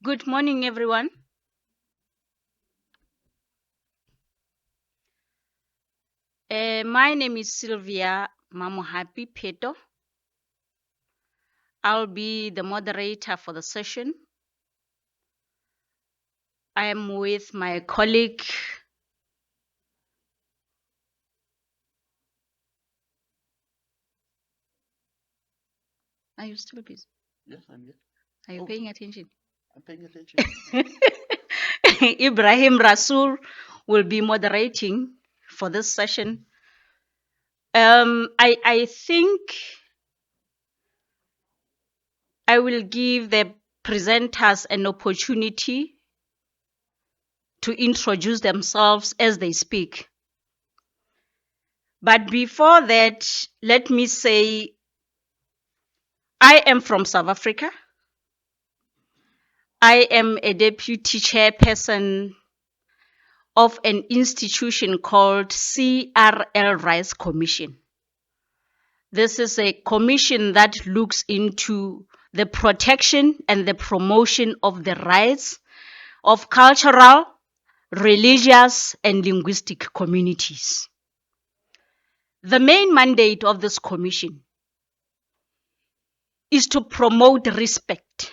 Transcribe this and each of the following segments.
Good morning, everyone. My name is Sylvia Mamohapi Pheto. I'll be the moderator for the session. I am with my colleague. Are you still busy? Yes, I'm here. Are you paying attention? I'm paying attention. Ibrahim Rasul will be moderating for this session. I think I will give the presenters an opportunity to introduce themselves as they speak. But before that, let me say I am from South Africa. I am a deputy chairperson of an institution called CRL Rights Commission. This is a commission that looks into the protection and the promotion of the rights of cultural, religious, and linguistic communities. The main mandate of this commission is to promote respect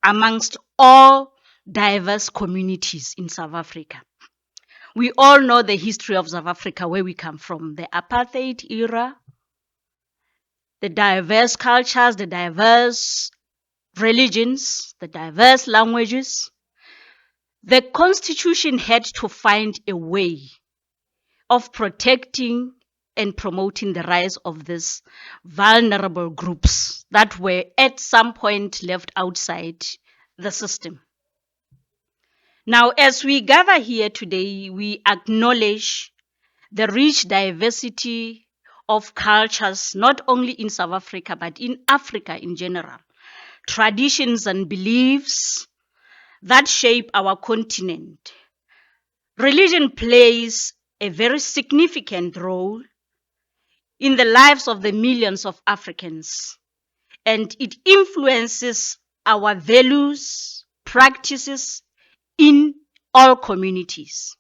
amongst all diverse communities in South Africa. We all know the history of South Africa, where we come from, the apartheid era, the diverse cultures, the diverse religions, the diverse languages. The Constitution had to find a way of protecting and promoting the rights of these vulnerable groups that were at some point left outside the system. Now, as we gather here today, we acknowledge the rich diversity of cultures, not only in South Africa, but in Africa in general, traditions and beliefs that shape our continent. Religion plays a very significant role in the lives of the millions of Africans, and it influences our values, practices in all communities.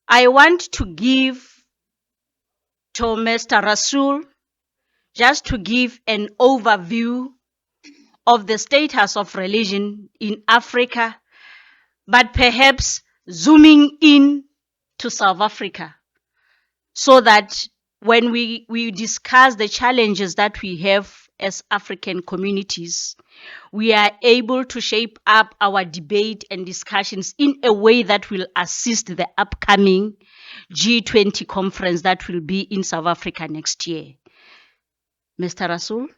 I want to give to Mr. Rasul just to give an overview of the status of religion in Africa, but perhaps zooming in to South Africa, so that when we discuss the challenges that we have as African communities, we are able to shape up our debate and discussions in a way that will assist the upcoming G20 conference that will be in South Africa next year. Mr. Rasul?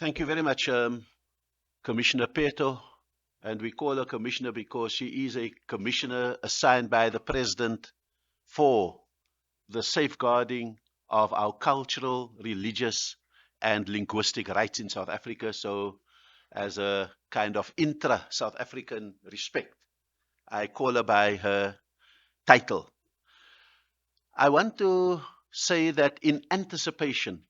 Thank you very much, Commissioner Pheto. And we call her Commissioner because she is a commissioner assigned by the President for the safeguarding of our cultural, religious, and linguistic rights in South Africa. So, as a kind of intra-South African respect, I call her by her title. I want to say that in anticipation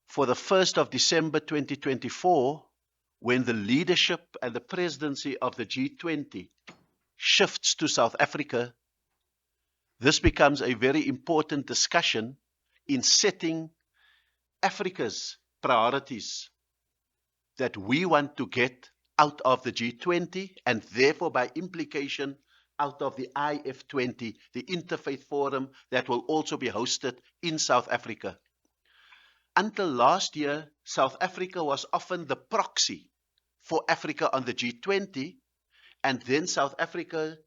for the 1st of December 2024, when the leadership and the presidency of the G20 shifts to South Africa, this becomes a very important discussion in setting Africa's priorities that we want to get out of the G20 and therefore by implication out of the IF20, the Interfaith Forum that will also be hosted in South Africa. Until last year, South Africa was often the proxy for Africa on the G20, and then South Africa,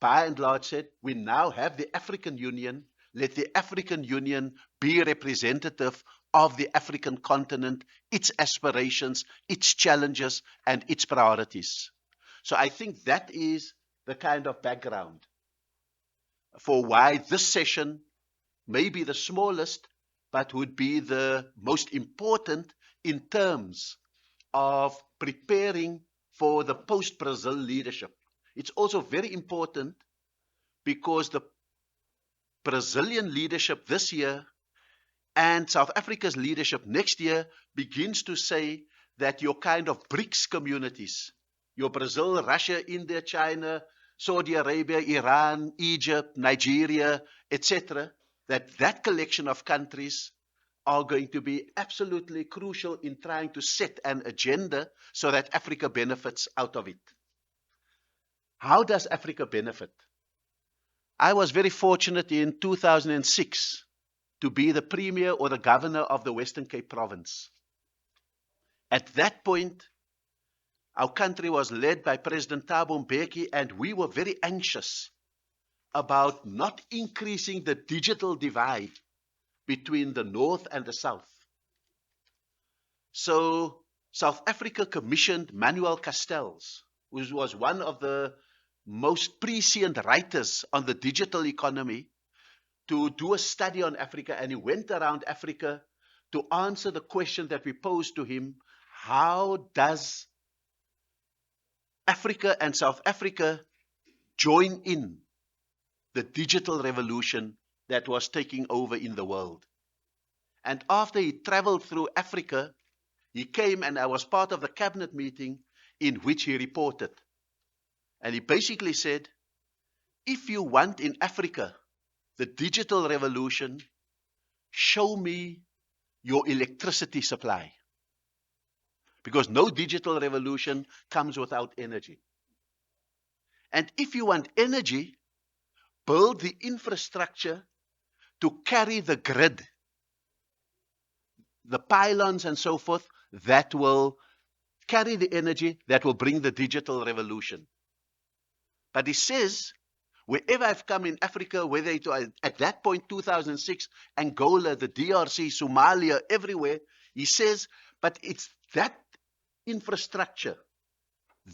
by and large, said, we now have the African Union, let the African Union be representative of the African continent, its aspirations, its challenges, and its priorities. So I think that is the kind of background for why this session may be the smallest, but would be the most important in terms of preparing for the post-Brazil leadership. It's also very important because the Brazilian leadership this year and South Africa's leadership next year begins to say that your kind of BRICS communities, your Brazil, Russia, India, China, Saudi Arabia, Iran, Egypt, Nigeria, etc., that collection of countries are going to be absolutely crucial in trying to set an agenda so that Africa benefits out of it. How does Africa benefit? I was very fortunate in 2006 to be the premier or the governor of the Western Cape province. At that point, our country was led by President Thabo Mbeki, and we were very anxious about not increasing the digital divide between the North and the South. So South Africa commissioned Manuel Castells, who was one of the most prescient writers on the digital economy, to do a study on Africa, and he went around Africa to answer the question that we posed to him: how does Africa and South Africa join in the digital revolution that was taking over in the world? And after he traveled through Africa, he came, and I was part of the cabinet meeting in which he reported. And he basically said, if you want in Africa the digital revolution, show me your electricity supply. Because no digital revolution comes without energy. And if you want energy, build the infrastructure to carry the grid, the pylons and so forth, that will carry the energy that will bring the digital revolution. But he says, wherever I've come in Africa, whether it was at that point 2006, Angola, the DRC, Somalia, everywhere, he says, but it's that infrastructure,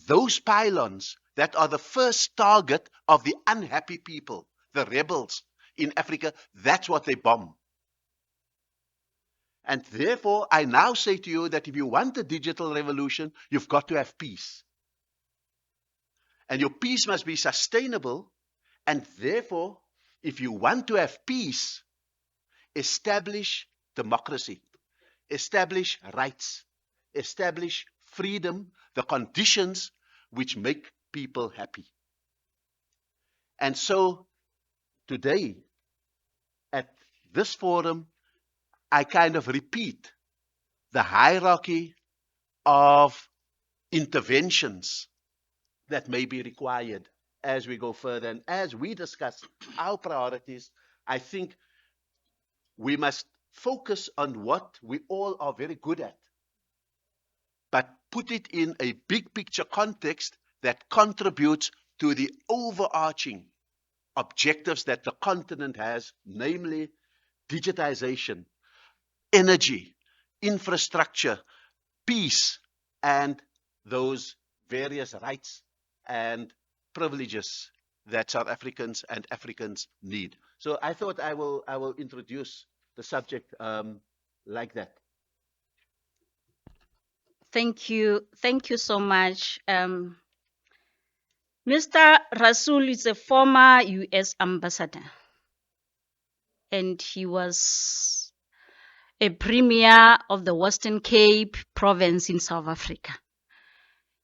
those pylons, that are the first target of the unhappy people, the rebels in Africa. That's what they bomb. And therefore, I now say to you that if you want a digital revolution, you've got to have peace. And your peace must be sustainable. And therefore, if you want to have peace, establish democracy, establish rights, establish freedom, the conditions which make people happy. And so today, at this forum, I kind of repeat the hierarchy of interventions that may be required as we go further. And as we discuss our priorities, I think we must focus on what we all are very good at, but put it in a big picture context that contributes to the overarching objectives that the continent has, namely digitization, energy, infrastructure, peace, and those various rights and privileges that South Africans and Africans need. So I thought I will introduce the subject like that. Thank you. Thank you so much. Mr. Rasool is a former US ambassador, and he was a premier of the Western Cape province in South Africa.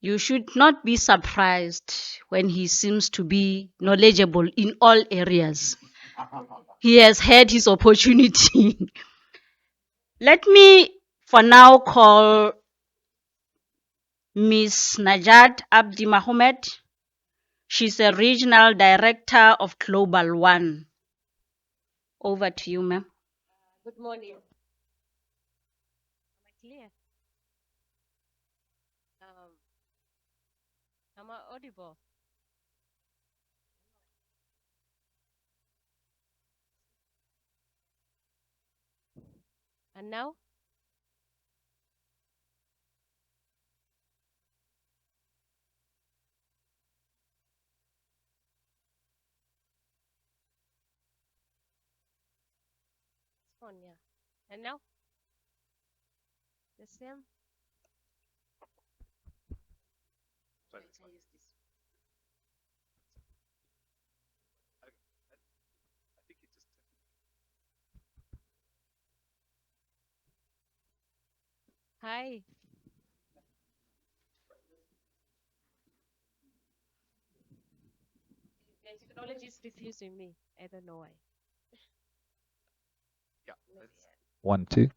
You should not be surprised when he seems to be knowledgeable in all areas. He has had his opportunity. Let me, for now, call Ms. Najat Abdi Mohamed. She's a regional director of Global One. Over to you, ma'am. Good morning. Am I clear? Am I audible? And now? It's on, yeah. And now? The same? Hi. Technology is refusing me. I don't know why. One, two.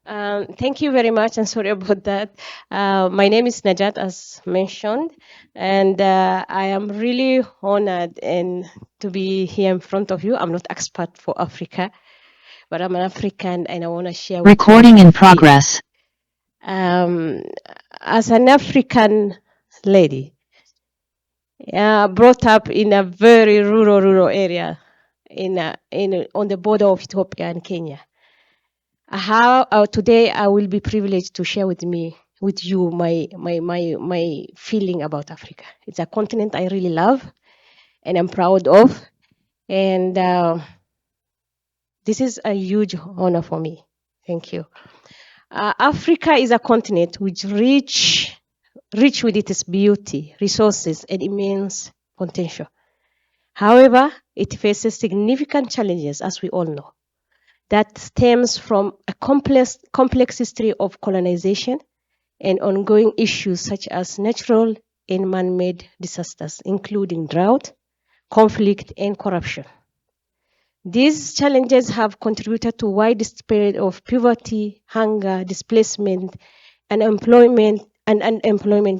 Thank you very much, and sorry about that. My name is Najat, as mentioned, and I am really honored and to be here in front of you. I'm not expert for Africa, but I'm an African, and I want to share. Recording in progress. Um, as an African lady, brought up in a very rural area, on the border of Ethiopia and Kenya. How today I will be privileged to share with you my feeling about Africa. It's a continent I really love and I'm proud of, and this is a huge honor for me. Thank you. Africa is a continent which rich with its beauty, resources, and immense potential. However, it faces significant challenges, as we all know, that stems from a complex history of colonization and ongoing issues such as natural and man-made disasters, including drought, conflict, and corruption. These challenges have contributed to widespread of poverty, hunger, displacement, and unemployment,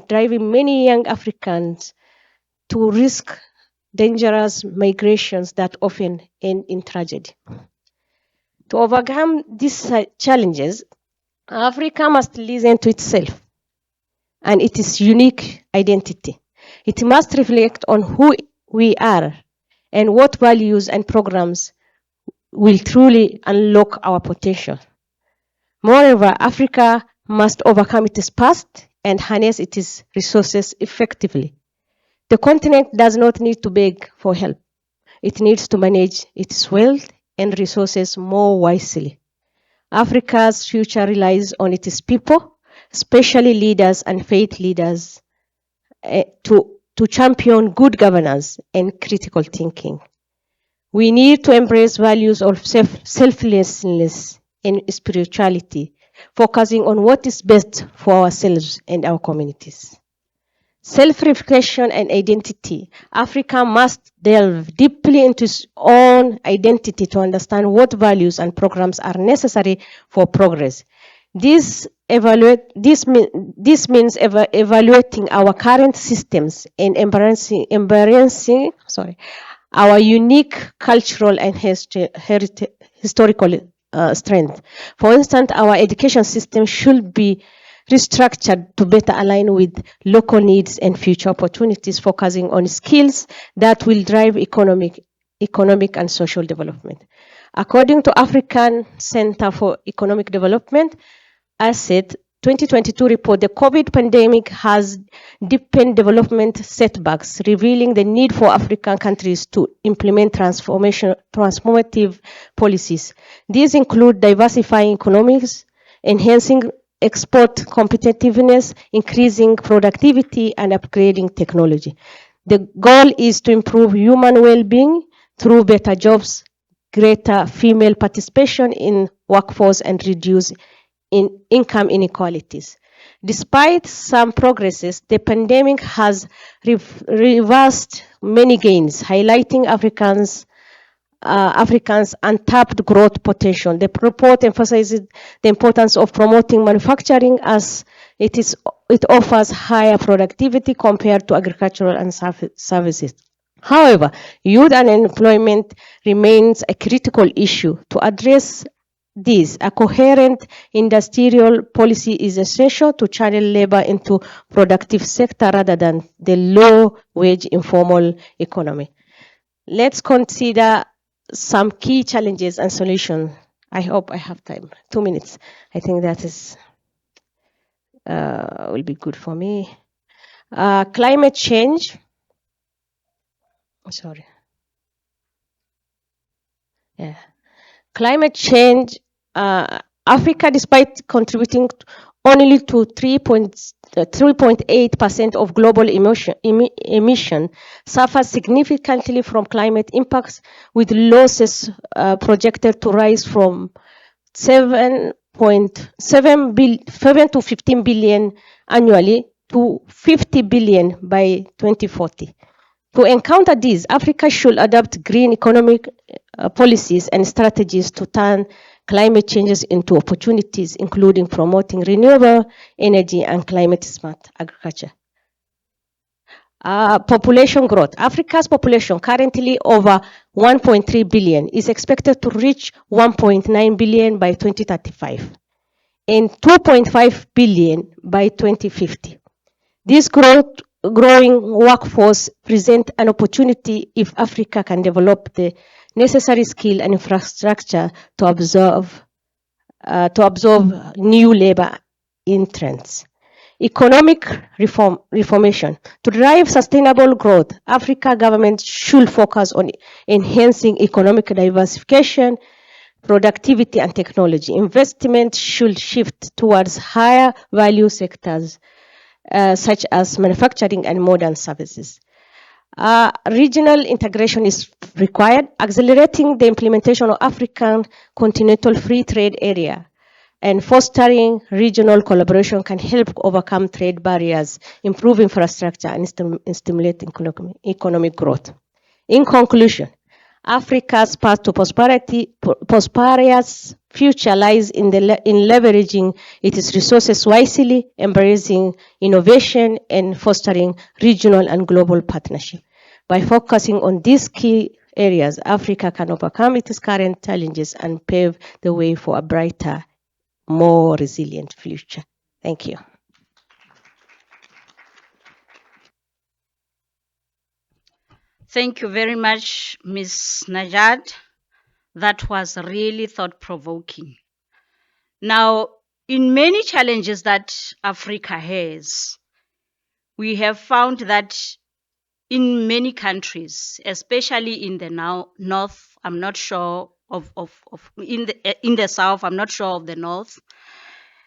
driving many young Africans to risk dangerous migrations that often end in tragedy. To overcome these challenges, Africa must listen to itself and its unique identity. It must reflect on who we are and what values and programs will truly unlock our potential. Moreover, Africa must overcome its past and harness its resources effectively. The continent does not need to beg for help. It needs to manage its wealth and resources more wisely. Africa's future relies on its people, especially leaders and faith leaders, to champion good governance and critical thinking. We need to embrace values of selflessness and spirituality, focusing on what is best for ourselves and our communities. Self-reflection and identity. Africa must delve deeply into its own identity to understand what values and programs are necessary for progress. This means evaluating our current systems and embracing our unique cultural and historical strength. For instance, our education system should be restructured to better align with local needs and future opportunities, focusing on skills that will drive economic and social development. According to African Center for Economic Development, ACED 2022 report, the COVID pandemic has deepened development setbacks, revealing the need for African countries to implement transformative policies. These include diversifying economies, enhancing export competitiveness, increasing productivity, and upgrading technology. The goal is to improve human well-being through better jobs, greater female participation in workforce, and reduce income inequalities. Despite some progresses, the pandemic has reversed many gains, highlighting Africans' untapped growth potential. The report emphasizes the importance of promoting manufacturing as it offers higher productivity compared to agricultural and services. However, youth unemployment remains a critical issue. To address this, a coherent industrial policy is essential to channel labor into productive sector rather than the low-wage informal economy. Let's consider some key challenges and solutions. I hope I have time. 2 minutes. I think that is will be good for me. Climate change. Sorry. Yeah. Climate change. Africa, despite contributing only to 3.8% of global emission, suffers significantly from climate impacts, with losses projected to rise from 7 to 15 billion annually to 50 billion by 2040. To encounter this, Africa should adopt green economic policies and strategies to turn climate changes into opportunities, including promoting renewable energy and climate-smart agriculture. Population growth. Africa's population, currently over 1.3 billion, is expected to reach 1.9 billion by 2035 and 2.5 billion by 2050. This growing workforce presents an opportunity if Africa can develop the necessary skill and infrastructure to absorb new labor entrants. Economic reformation. To drive sustainable growth, Africa government should focus on enhancing economic diversification, productivity, and technology. Investment should shift towards higher value sectors such as manufacturing and modern services. Regional integration is required, accelerating the implementation of African Continental Free Trade Area and fostering regional collaboration can help overcome trade barriers, improve infrastructure, and stimulate economic growth. In conclusion, Africa's path to prosperous future lies in leveraging its resources wisely, embracing innovation, and fostering regional and global partnership. By focusing on these key areas, Africa can overcome its current challenges and pave the way for a brighter, more resilient future. Thank you. Thank you very much, Ms. Najat. That was really thought-provoking. Now, in many challenges that Africa has, we have found that in many countries, especially in the north, I'm not sure in the south, I'm not sure of the north,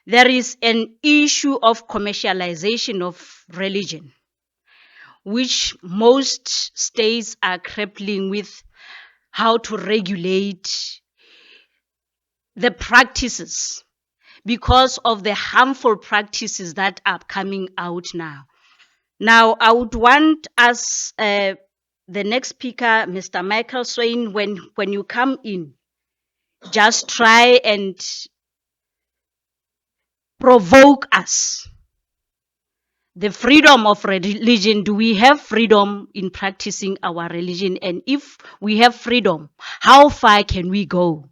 there is an issue of commercialization of religion, which most states are grappling with how to regulate the practices because of the harmful practices that are coming out now. Now, I would want us, the next speaker, Mr. Michael Swain, when you come in, just try and provoke us. The freedom of religion, do we have freedom in practicing our religion? And if we have freedom, how far can we go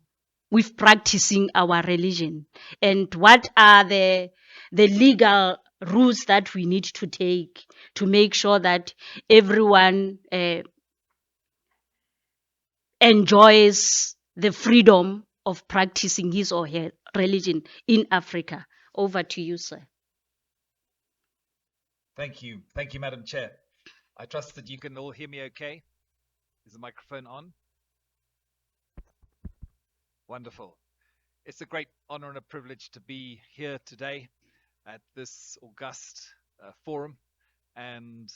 with practicing our religion? And what are the legal routes that we need to take to make sure that everyone enjoys the freedom of practicing his or her religion in Africa? Over to you, sir. Thank you, Madam Chair. I trust that you can all hear me okay. Is the microphone on? Wonderful. It's a great honor and a privilege to be here today at this august forum. And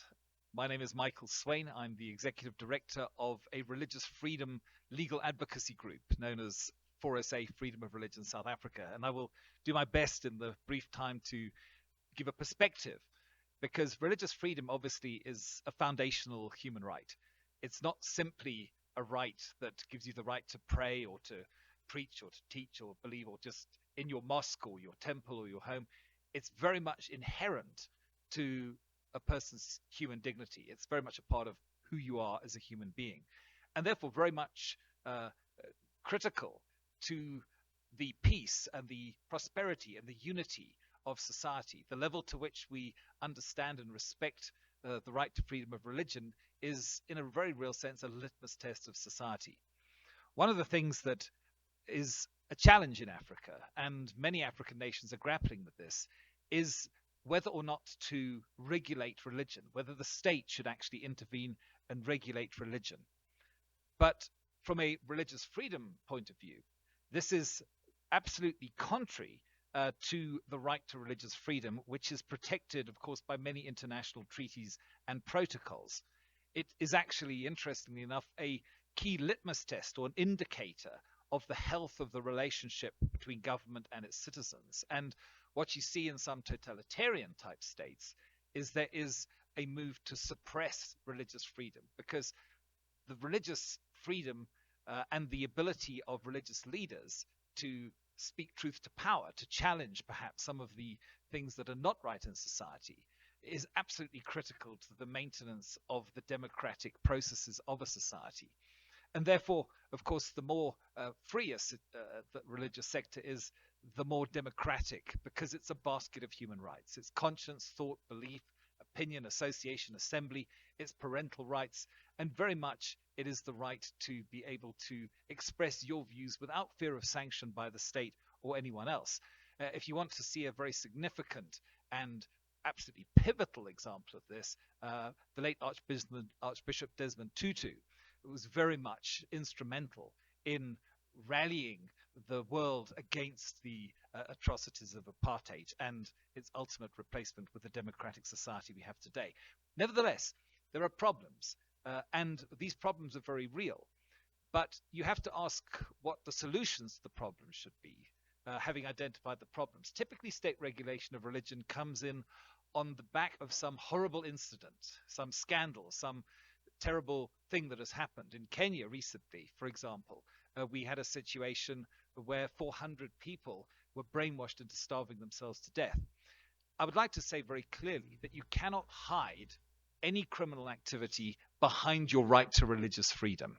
my name is Michael Swain. I'm the Executive Director of a religious freedom legal advocacy group known as 4SA Freedom of Religion South Africa. And I will do my best in the brief time to give a perspective, because religious freedom obviously is a foundational human right. It's not simply a right that gives you the right to pray or to preach or to teach or believe or just in your mosque or your temple or your home. It's very much inherent to a person's human dignity. It's very much a part of who you are as a human being, and therefore very much critical to the peace and the prosperity and the unity of society. The level to which we understand and respect the right to freedom of religion is, in a very real sense, a litmus test of society. One of the things that is a challenge in Africa, and many African nations are grappling with this, is whether or not to regulate religion, whether the state should actually intervene and regulate religion. But from a religious freedom point of view, this is absolutely contrary to the right to religious freedom, which is protected, of course, by many international treaties and protocols. It is actually, interestingly enough, a key litmus test or an indicator of the health of the relationship between government and its citizens. And what you see in some totalitarian type states is there is a move to suppress religious freedom, because the religious freedom and the ability of religious leaders to speak truth to power, to challenge perhaps some of the things that are not right in society, is absolutely critical to the maintenance of the democratic processes of a society. And therefore, of course, the more free the religious sector is, the more democratic, because it's a basket of human rights. It's conscience, thought, belief, opinion, association, assembly, it's parental rights, and very much it is the right to be able to express your views without fear of sanction by the state or anyone else. If you want to see a very significant and absolutely pivotal example of this, the late Archbishop Desmond Tutu was very much instrumental in rallying the world against the atrocities of apartheid and its ultimate replacement with the democratic society we have today. Nevertheless, there are problems, and these problems are very real. But you have to ask what the solutions to the problems should be, having identified the problems. Typically, state regulation of religion comes in on the back of some horrible incident, some scandal, some terrible thing that has happened. In Kenya recently, for example, we had a situation where 400 people were brainwashed into starving themselves to death. I would like to say very clearly that you cannot hide any criminal activity behind your right to religious freedom.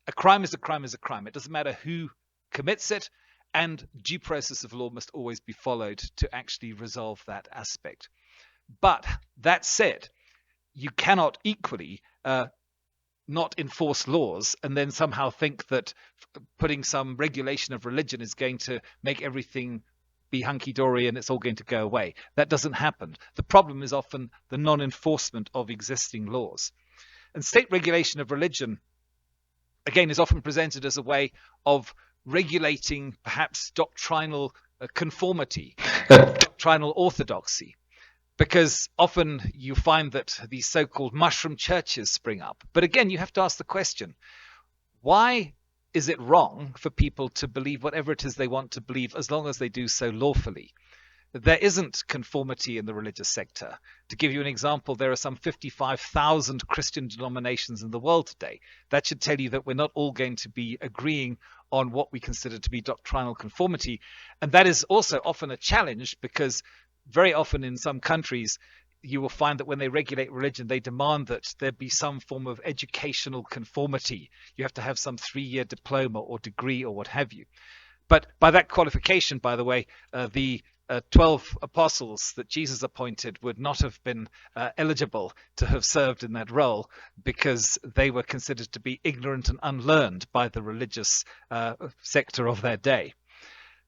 A crime is a crime is a crime. It doesn't matter who commits it, and due process of law must always be followed to actually resolve that aspect. But that said, you cannot equally not enforce laws and then somehow think that putting some regulation of religion is going to make everything be hunky-dory and it's all going to go away. That doesn't happen. The problem is often the non-enforcement of existing laws. And state regulation of religion, again, is often presented as a way of regulating perhaps doctrinal conformity, doctrinal orthodoxy. Because often you find that these so-called mushroom churches spring up. But again, you have to ask the question, why is it wrong for people to believe whatever it is they want to believe as long as they do so lawfully? There isn't conformity in the religious sector. To give you an example, there are some 55,000 Christian denominations in the world today. That should tell you that we're not all going to be agreeing on what we consider to be doctrinal conformity. And that is also often a challenge, because very often in some countries, you will find that when they regulate religion, they demand that there be some form of educational conformity. You have to have some 3-year diploma or degree or what have you. But by that qualification, by the way, the 12 apostles that Jesus appointed would not have been eligible to have served in that role, because they were considered to be ignorant and unlearned by the religious sector of their day.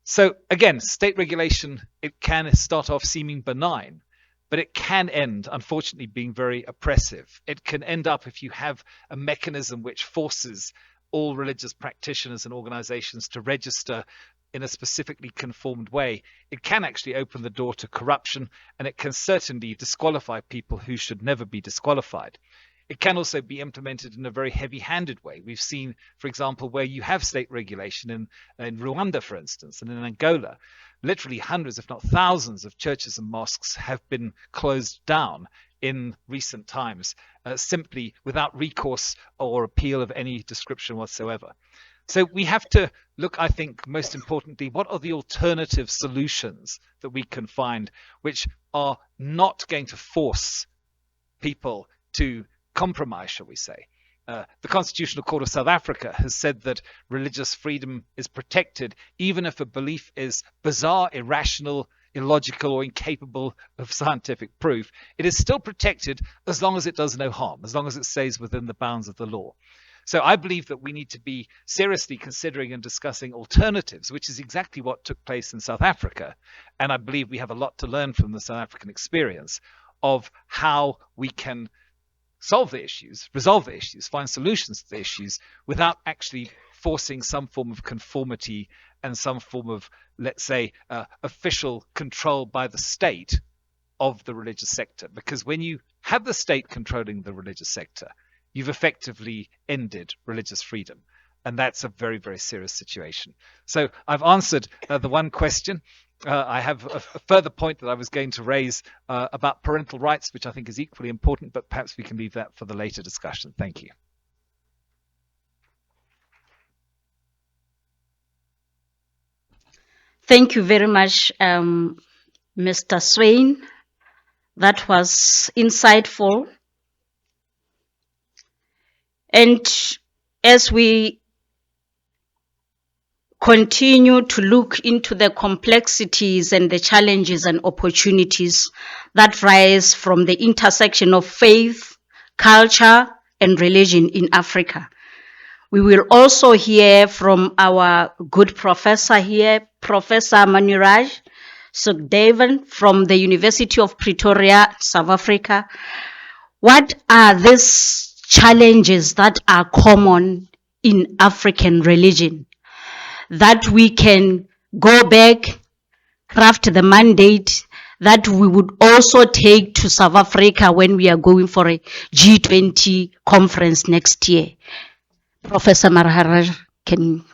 So again, state regulation, it can start off seeming benign, but it can end, unfortunately, being very oppressive. It can end up, if you have a mechanism which forces all religious practitioners and organizations to register in a specifically conformed way, it can actually open the door to corruption, and it can certainly disqualify people who should never be disqualified. It can also be implemented in a very heavy-handed way. We've seen, for example, where you have state regulation in Rwanda, for instance, and in Angola, literally hundreds, if not thousands, of churches and mosques have been closed down in recent times, simply without recourse or appeal of any description whatsoever. So we have to look, I think, most importantly, what are the alternative solutions that we can find which are not going to force people to compromise, shall we say. The Constitutional Court of South Africa has said that religious freedom is protected even if a belief is bizarre, irrational, illogical, or incapable of scientific proof. It is still protected as long as it does no harm, as long as it stays within the bounds of the law. So I believe that we need to be seriously considering and discussing alternatives, which is exactly what took place in South Africa. And I believe we have a lot to learn from the South African experience of how we can solve the issues, resolve the issues, find solutions to the issues without actually forcing some form of conformity and some form of, let's say, official control by the state of the religious sector. Because when you have the state controlling the religious sector, you've effectively ended religious freedom. And that's a very, very serious situation. So I've answered the one question. I have a further point that I was going to raise about parental rights, which I think is equally important, but perhaps we can leave that for the later discussion. Thank you. Thank you very much, Mr. Swain. That was insightful. And as we continue to look into the complexities and the challenges and opportunities that rise from the intersection of faith, culture, and religion in Africa, we will also hear from our good professor here, Professor Maniraj Sukdaven from the University of Pretoria, South Africa. What are these challenges that are common in African religion that we can go back, craft the mandate that we would also take to South Africa when we are going for a G20 conference next year? Professor Maniraj, can you?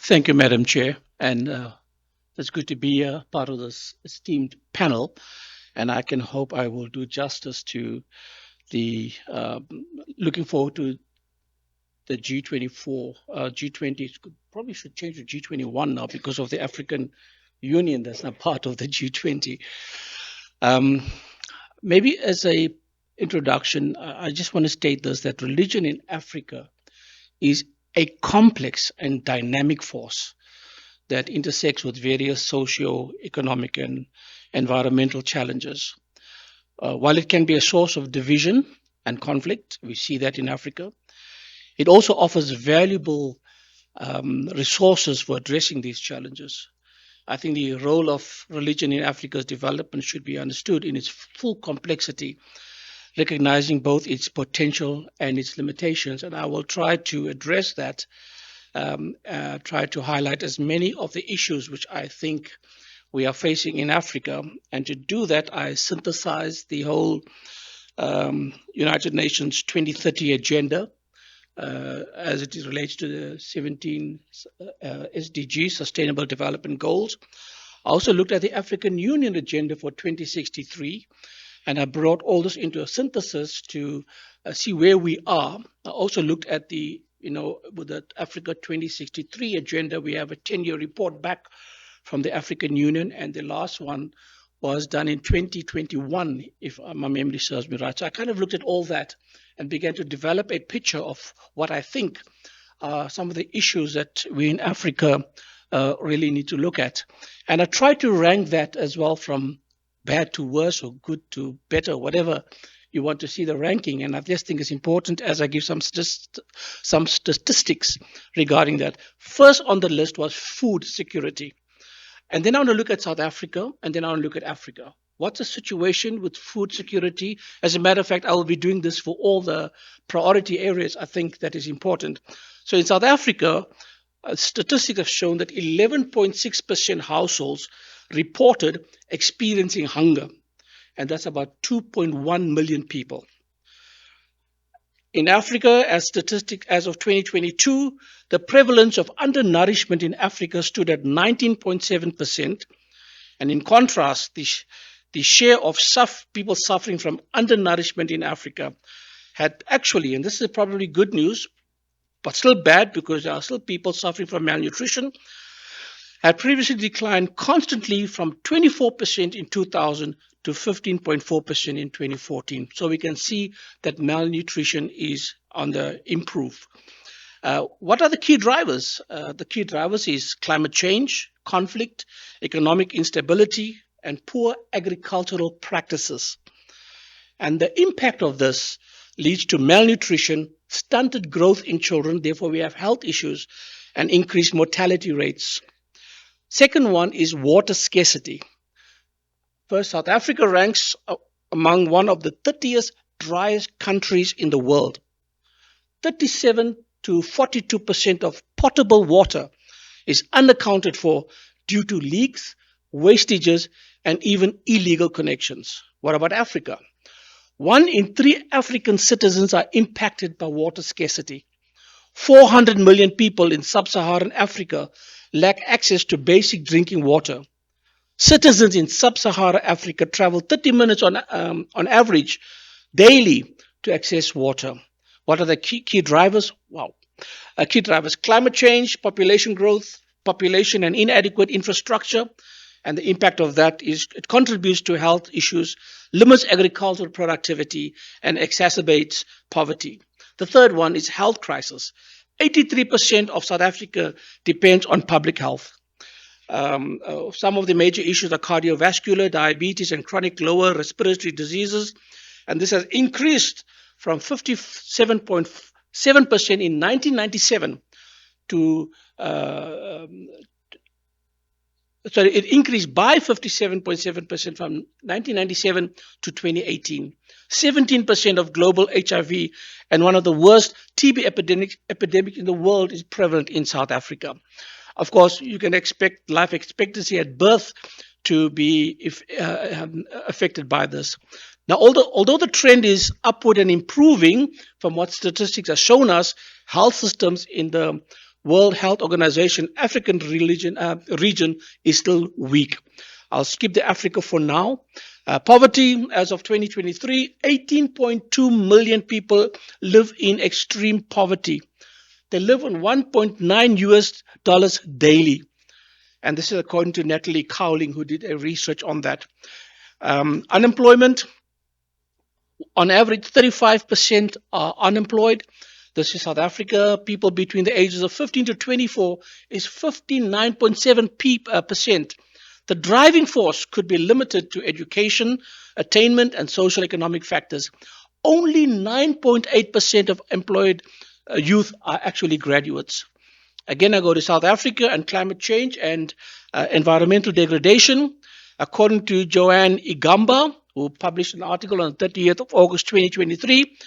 Thank you, Madam Chair. And it's good to be a part of this esteemed panel. And I can hope I will do justice to the looking forward to the G24, G20. Probably should change to G21 now because of the African Union that's not part of the G20. Maybe as a introduction, I just want to state this, that religion in Africa is a complex and dynamic force that intersects with various socio-economic and environmental challenges. While it can be a source of division and conflict, we see that in Africa, it also offers valuable resources for addressing these challenges. I think the role of religion in Africa's development should be understood in its full complexity, recognizing both its potential and its limitations. And I will try to address that, try to highlight as many of the issues which I think we are facing in Africa. And to do that, I synthesized the whole United Nations 2030 agenda as it relates to the 17 SDG, Sustainable Development Goals. I also looked at the African Union agenda for 2063, and I brought all this into a synthesis to see where we are. I also looked at the, with the Africa 2063 agenda, we have a 10-year report back from the African Union, and the last one was done in 2021, if my memory serves me right. So I kind of looked at all that and began to develop a picture of what I think are some of the issues that we in Africa really need to look at. And I tried to rank that as well from bad to worse or good to better, whatever you want to see the ranking. And I just think it's important as I give some statistics regarding that. First on the list was food security. And then I want to look at South Africa, and then I want to look at Africa. What's the situation with food security? As a matter of fact, I will be doing this for all the priority areas I think that is important. So in South Africa, statistics have shown that 11.6% households reported experiencing hunger, and that's about 2.1 million people. In Africa, as statistics as of 2022, the prevalence of undernourishment in Africa stood at 19.7%. And in contrast, the share of people suffering from undernourishment in Africa had actually, and this is probably good news, but still bad because there are still people suffering from malnutrition, had previously declined constantly from 24% in 2000 to 15.4% in 2014. So we can see that malnutrition is on the improve. What are the key drivers? The key drivers is climate change, conflict, economic instability, and poor agricultural practices. And the impact of this leads to malnutrition, stunted growth in children, therefore we have health issues and increased mortality rates. Second one is water scarcity. First, South Africa ranks among one of the 30th driest countries in the world. 37 to 42% of potable water is unaccounted for due to leaks, wastages, and even illegal connections. What about Africa? 1 in 3 African citizens are impacted by water scarcity. 400 million people in sub-Saharan Africa lack access to basic drinking water. Citizens in sub-Saharan Africa travel 30 minutes on average daily to access water. What are the key drivers? Wow. Key drivers: climate change, population growth, population and inadequate infrastructure. And the impact of that is it contributes to health issues, limits agricultural productivity, and exacerbates poverty. The third one is health crisis. 83% of South Africa depends on public health. Some of the major issues are cardiovascular, diabetes, and chronic lower respiratory diseases. And this has increased from 57.7% in 1997 to it increased by 57.7% from 1997 to 2018. 17% of global HIV and one of the worst TB epidemic in the world is prevalent in South Africa. Of course, you can expect life expectancy at birth to be affected by this. Now, although the trend is upward and improving from what statistics have shown us, health systems in the World Health Organization African region is still weak. I'll skip the Africa for now. Poverty, as of 2023, 18.2 million people live in extreme poverty. They live on $1.9 daily. And this is according to Natalie Cowling, who did a research on that. Unemployment, on average, 35% are unemployed. This is South Africa. People between the ages of 15 to 24 is 59.7%. The driving force could be limited to education, attainment, and social economic factors. Only 9.8% of employed youth are actually graduates. Again, I go to South Africa and climate change and environmental degradation. According to Joanne Igamba, who published an article on the 30th of August 2023,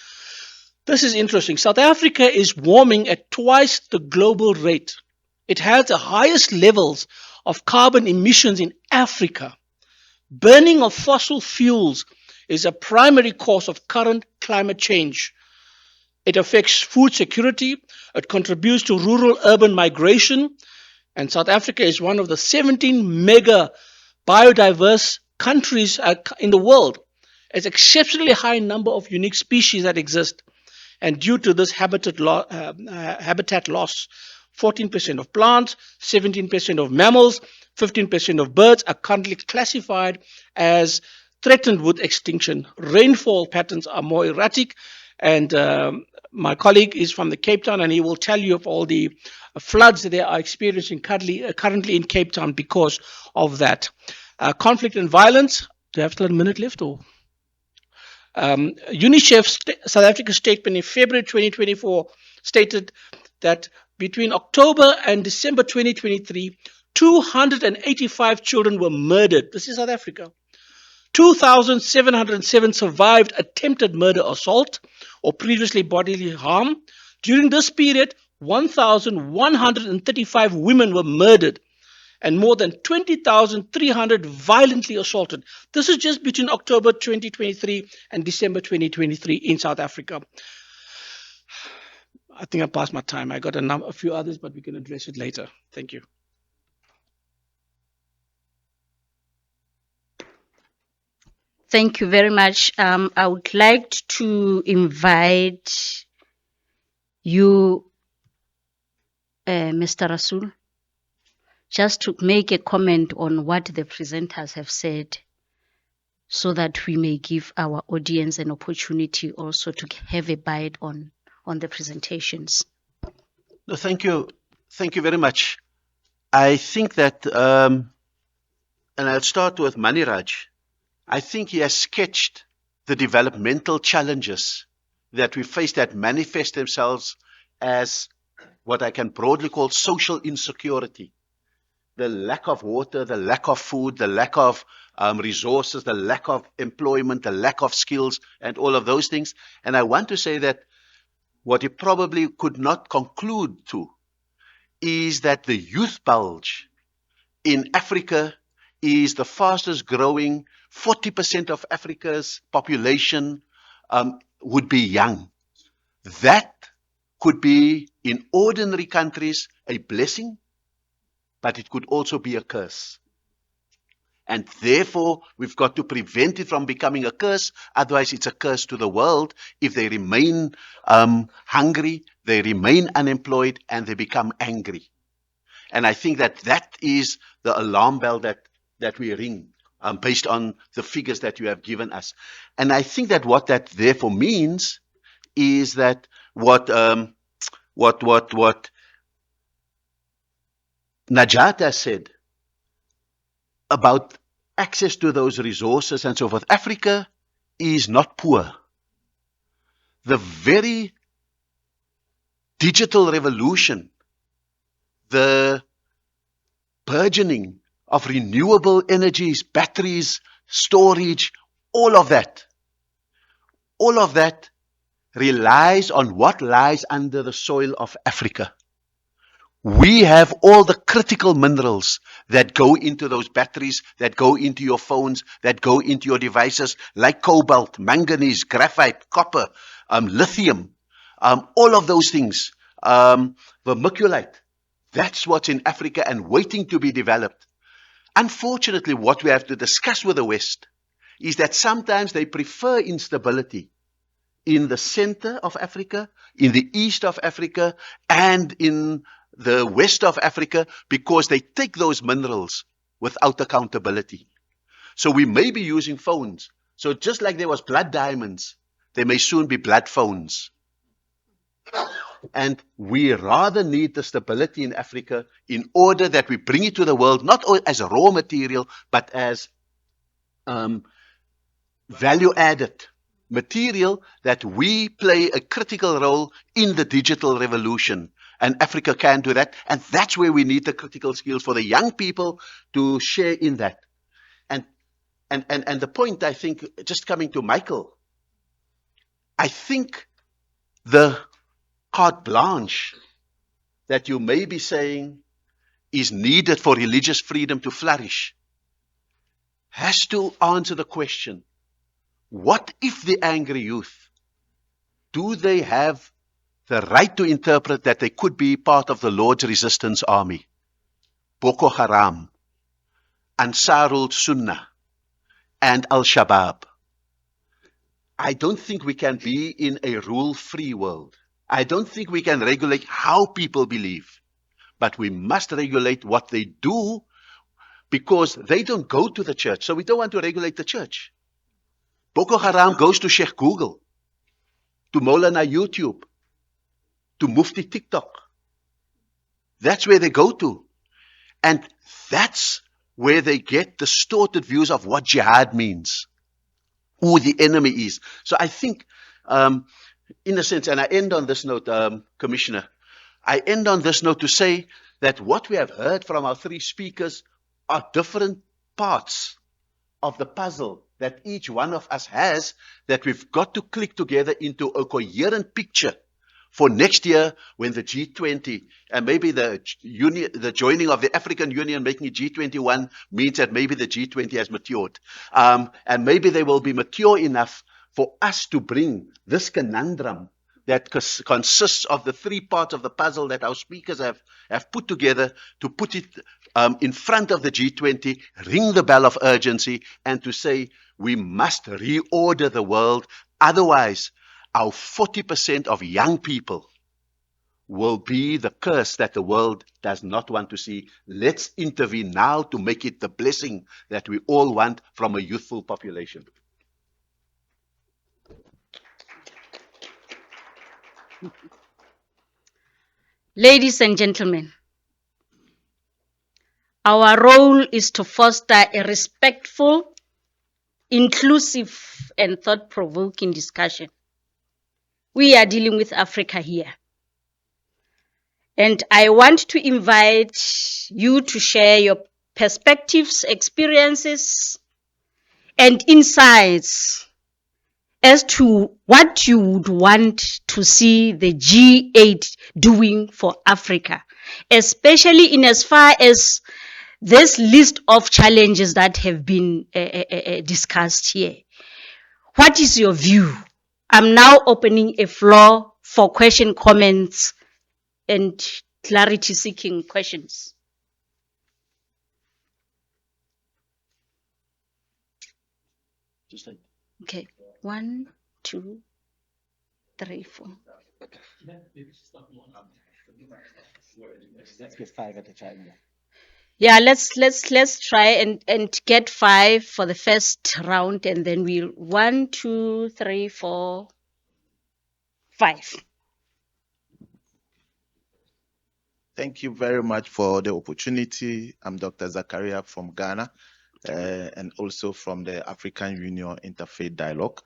this is interesting. South Africa is warming at twice the global rate. It has the highest levels of carbon emissions in Africa. Burning of fossil fuels is a primary cause of current climate change. It affects food security. It contributes to rural-urban migration. And South Africa is one of the 17 mega biodiverse countries in the world. It's an exceptionally high number of unique species that exist. And due to this habitat loss, 14% of plants, 17% of mammals, 15% of birds are currently classified as threatened with extinction. Rainfall patterns are more erratic, and my colleague is from the Cape Town, and he will tell you of all the floods that they are experiencing currently in Cape Town because of that. Conflict and violence. Do I have still a minute left? Or UNICEF's South Africa statement in February 2024 stated that between October and December 2023, 285 children were murdered. This is South Africa. 2,707 survived attempted murder, assault, or previously bodily harm. During this period, 1,135 women were murdered and more than 20,300 violently assaulted. This is just between October 2023 and December 2023 in South Africa. I think I passed my time. I got a few others, but we can address it later. Thank you. Thank you very much. I would like to invite you, Mr. Rasul, just to make a comment on what the presenters have said, so that we may give our audience an opportunity also to have a bite on the presentations. No, thank you. Thank you very much. I think that, and I'll start with Maniraj. I think he has sketched the developmental challenges that we face that manifest themselves as what I can broadly call social insecurity. The lack of water, the lack of food, the lack of resources, the lack of employment, the lack of skills, and all of those things. And I want to say that what he probably could not conclude to is that the youth bulge in Africa is the fastest growing. 40% of Africa's population would be young. That could be, in ordinary countries, a blessing, but it could also be a curse. And therefore, we've got to prevent it from becoming a curse. Otherwise, it's a curse to the world if they remain hungry, they remain unemployed, and they become angry. And I think that that is the alarm bell that we ring based on the figures that you have given us. And I think that what that therefore means is that what Najat has said about access to those resources and so forth. Africa is not poor. The very digital revolution, the burgeoning of renewable energies, batteries, storage, all of that relies on what lies under the soil of Africa. We have all the critical minerals that go into those batteries, that go into your phones, that go into your devices, like cobalt, manganese, graphite, copper, lithium, all of those things, vermiculite. That's what's in Africa and waiting to be developed. Unfortunately, what we have to discuss with the West is that sometimes they prefer instability in the center of Africa, in the east of Africa, and in the west of Africa, because they take those minerals without accountability. So we may be using phones. So just like there was blood diamonds, there may soon be blood phones. And we rather need the stability in Africa in order that we bring it to the world, not as a raw material, but as value added material, that we play a critical role in the digital revolution. And Africa can do that. And that's where we need the critical skills for the young people to share in that. And the point, I think, just coming to Michael, I think the carte blanche that you may be saying is needed for religious freedom to flourish has to answer the question, what if the angry youth, do they have the right to interpret that they could be part of the Lord's resistance army, Boko Haram, Ansarul Sunnah, and Al-Shabaab? I don't think we can be in a rule-free world. I don't think we can regulate how people believe, but we must regulate what they do, because they don't go to the church. So we don't want to regulate the church. Boko Haram goes to Sheikh Google, to Maulana YouTube, to Mufti TikTok. That's where they go to. And that's where they get distorted views of what jihad means, who the enemy is. So I think, in a sense, and I end on this note, Commissioner, I end on this note to say that what we have heard from our three speakers are different parts of the puzzle that each one of us has, that we've got to click together into a coherent picture for next year, when the G20 and maybe the joining of the African Union, making it G21, means that maybe the G20 has matured. And maybe they will be mature enough for us to bring this conundrum that consists of the three parts of the puzzle that our speakers have put together, to put it in front of the G20, ring the bell of urgency, and to say we must reorder the world. Otherwise, our 40% of young people will be the curse that the world does not want to see. Let's intervene now to make it the blessing that we all want from a youthful population. Ladies and gentlemen, our role is to foster a respectful, inclusive, and thought-provoking discussion. We are dealing with Africa here. And I want to invite you to share your perspectives, experiences, and insights as to what you would want to see the G8 doing for Africa, especially in as far as this list of challenges that have been discussed here. What is your view? I'm now opening a floor for question, comments, and clarity-seeking questions. Just like Okay. 1, 2, 3, 4. Let's get 5 at a time. Yeah, let's try and get 5 for the first round, and then we'll 1, 2, 3, 4, 5. Thank you very much for the opportunity. I'm Dr. Zakaria from Ghana, and also from the African Union Interfaith Dialogue.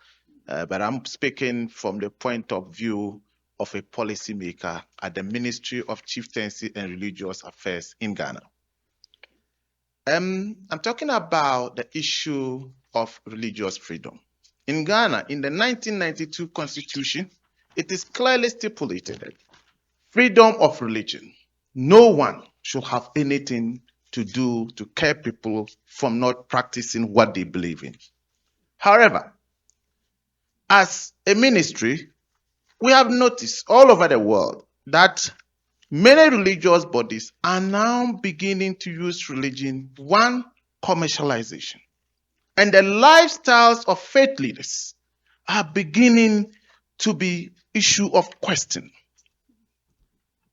But I'm speaking from the point of view of a policymaker at the Ministry of Chieftaincy and Religious Affairs in Ghana. I'm talking about the issue of religious freedom. In Ghana, in the 1992 Constitution, it is clearly stipulated that freedom of religion. No one should have anything to do to keep people from not practicing what they believe in. However, as a ministry, we have noticed all over the world that many religious bodies are now beginning to use religion, one, commercialization. And the lifestyles of faith leaders are beginning to be issue of question.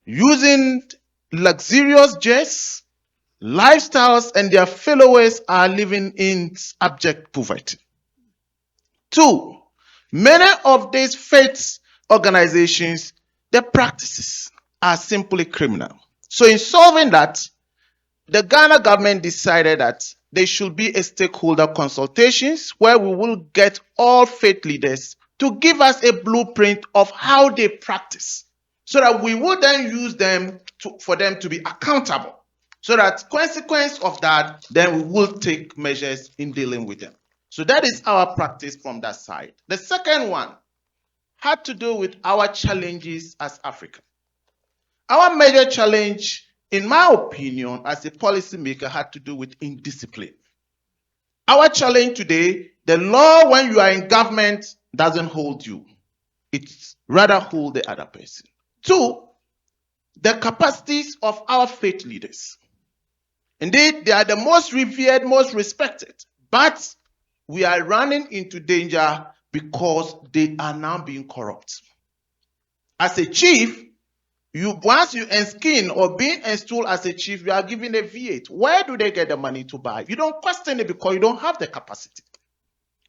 Using luxurious jets, lifestyles, and their followers are living in abject poverty. 2, many of these faith organizations, their practices are simply criminal. So in solving that, the Ghana government decided that there should be a stakeholder consultations where we will get all faith leaders to give us a blueprint of how they practice, so that we will then use them for them to be accountable. So that consequence of that, then we will take measures in dealing with them. So that is our practice from that side. The second one had to do with our challenges as Africa. Our major challenge, in my opinion, as a policymaker, had to do with indiscipline. Our challenge today, the law when you are in government doesn't hold you. It's rather hold the other person. 2, the capacities of our faith leaders. Indeed, they are the most revered, most respected, but we are running into danger because they are now being corrupt. As a chief, once you enskin or being installed as a chief, you are given a V8. Where do they get the money to buy? You don't question it because you don't have the capacity.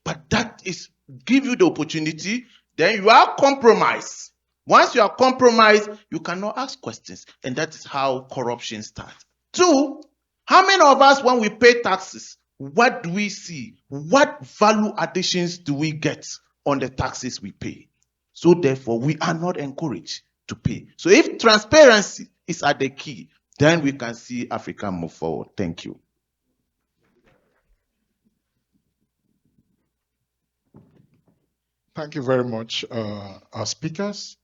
But that is give you the opportunity, then you are compromised. Once you are compromised, you cannot ask questions, and that is how corruption starts. 2, how many of us, when we pay taxes, what do we see? What value additions do we get on the taxes we pay? So therefore, we are not encouraged to pay. So if transparency is at the key, then we can see Africa move forward. Thank you. Thank you very much, our speakers.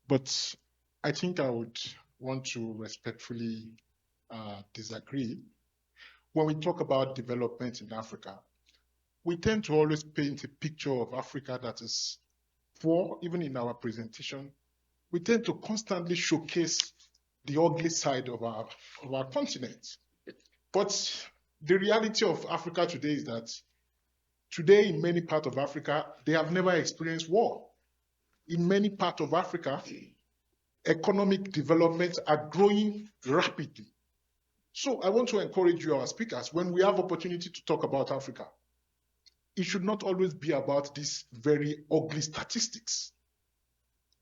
But I think I would want to respectfully disagree. When we talk about development in Africa, we tend to always paint a picture of Africa that is poor, even in our presentation. We tend to constantly showcase the ugly side of our continent. But the reality of Africa today is that today in many parts of Africa, they have never experienced war. In many parts of Africa, economic developments are growing rapidly. So I want to encourage you, our speakers, when we have opportunity to talk about Africa, it should not always be about these very ugly statistics.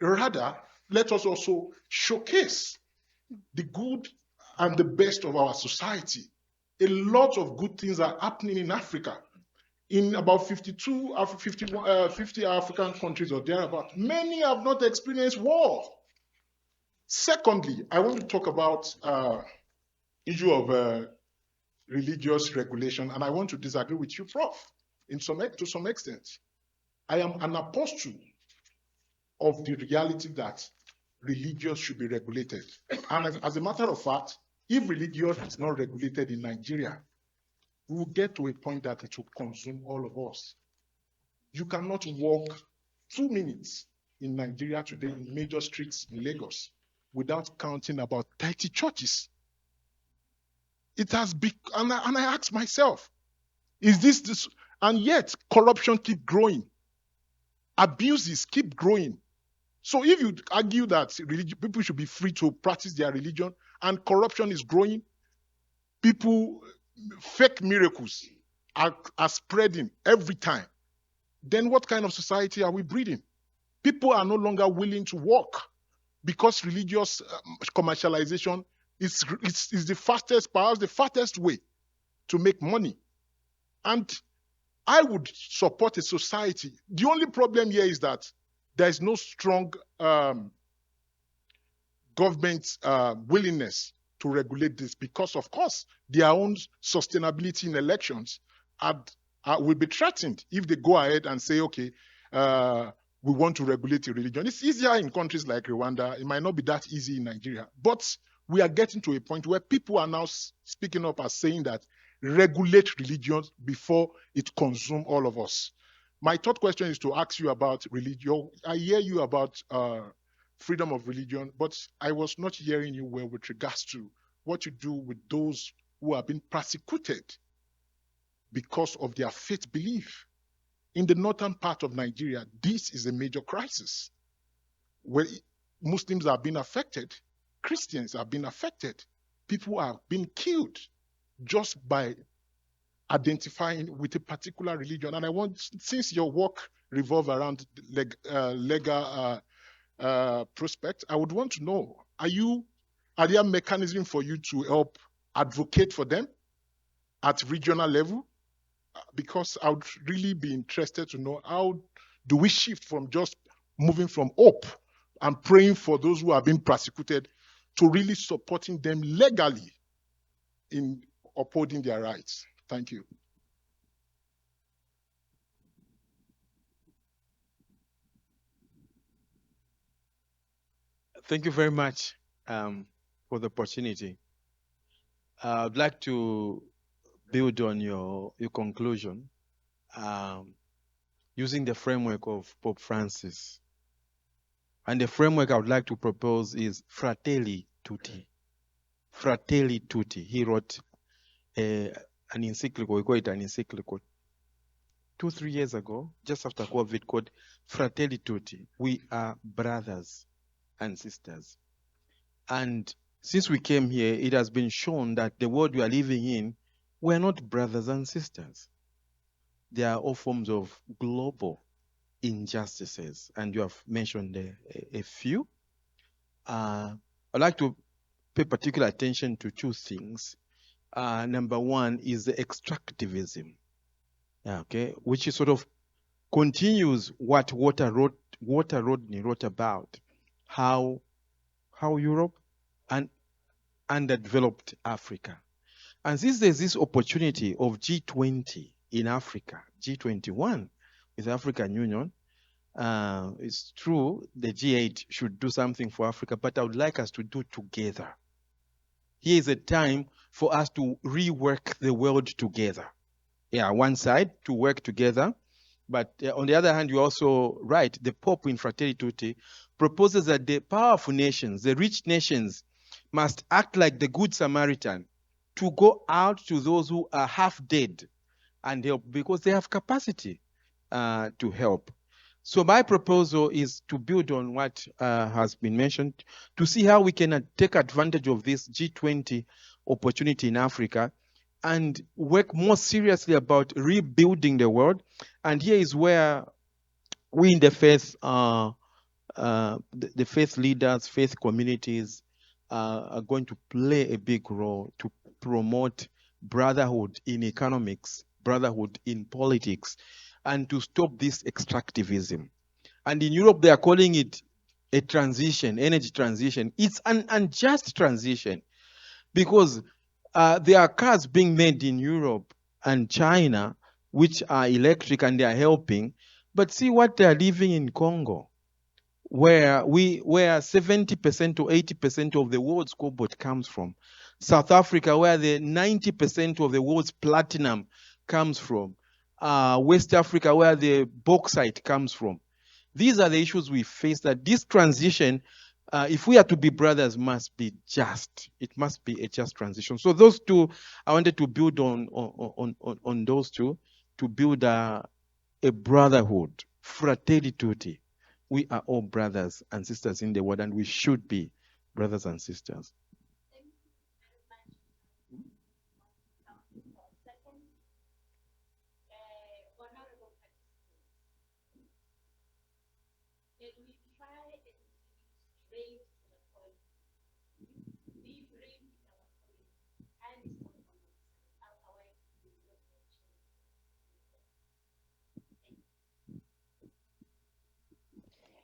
Rather, let us also showcase the good and the best of our society. A lot of good things are happening in Africa. In about 50 African countries or thereabout, many have not experienced war. Secondly, I want to talk about issue of religious regulation, and I want to disagree with you, Prof, to some extent. I am an apostle of the reality that religion should be regulated. And as a matter of fact, if religion is not regulated in Nigeria, we will get to a point that it will consume all of us. You cannot walk 2 minutes in Nigeria today in major streets in Lagos without counting about 30 churches. It has been, and I ask myself, Is this? And yet corruption keep growing. Abuses keep growing. So if you argue that people should be free to practice their religion and corruption is growing, fake miracles are spreading every time, then what kind of society are we breeding? People are no longer willing to work because religious commercialization is the fastest, perhaps the fastest way to make money. And I would support a society. The only problem here is that there is no strong government willingness to regulate this because, of course, their own sustainability in elections will be threatened if they go ahead and say, okay, we want to regulate a religion. It's easier in countries like Rwanda. It might not be that easy in Nigeria. But we are getting to a point where people are now speaking up as saying that regulate religions before it consumes all of us. My third question is to ask you about religion. I hear you about freedom of religion, but I was not hearing you well with regards to what you do with those who have been persecuted because of their faith belief. In the northern part of Nigeria, this is a major crisis where Muslims are being affected, Christians are being affected, people are being killed just by identifying with a particular religion. And I want, since your work revolves around legal prospect, I would want to know, are there mechanisms for you to help advocate for them at regional level? Because I would really be interested to know, how do we shift from just moving from hope and praying for those who have been persecuted to really supporting them legally in upholding their rights? Thank you. Thank you very much for the opportunity. I'd like to build on your conclusion using the framework of Pope Francis. And the framework I would like to propose is Fratelli Tutti. Fratelli Tutti. He wrote an encyclical, we call it an encyclical, 2-3 years ago, just after COVID, called Fratelli Tutti. We are brothers and sisters. And since we came here, it has been shown that the world we are living in, we're not brothers and sisters. There are all forms of global injustices, and you have mentioned a few. I'd like to pay particular attention to two things. Number one is the extractivism, okay, which is sort of continues what Walter Rodney wrote about, how Europe and underdeveloped Africa. And since there's this opportunity of G20 in Africa, G21 with the African Union, it's true the G8 should do something for Africa, but I would like us to do together. Here is a time for us to rework the world together. Yeah, one side to work together, but on the other hand, you're also right. The Pope in Fratelli Tutti proposes that the powerful nations, the rich nations, must act like the Good Samaritan to go out to those who are half dead and help, because they have capacity to help. So my proposal is to build on what has been mentioned, to see how we can take advantage of this G20 opportunity in Africa and work more seriously about rebuilding the world. And here is where we in the faith, the faith leaders, faith communities are going to play a big role to promote brotherhood in economics, brotherhood in politics, and to stop this extractivism. And in Europe, they are calling it a transition, energy transition. It's an unjust transition because there are cars being made in Europe and China, which are electric and they are helping. But see what they are living in Congo, where 70% to 80% of the world's cobalt comes from. South Africa, where the 90% of the world's platinum comes from. West Africa, where the bauxite comes from. These are the issues we face, that this transition if we are to be brothers, must be just. It must be a just transition. So those two, I wanted to build on those two, to build a brotherhood, fratelli tutti. We are all brothers and sisters in the world, and we should be brothers and sisters.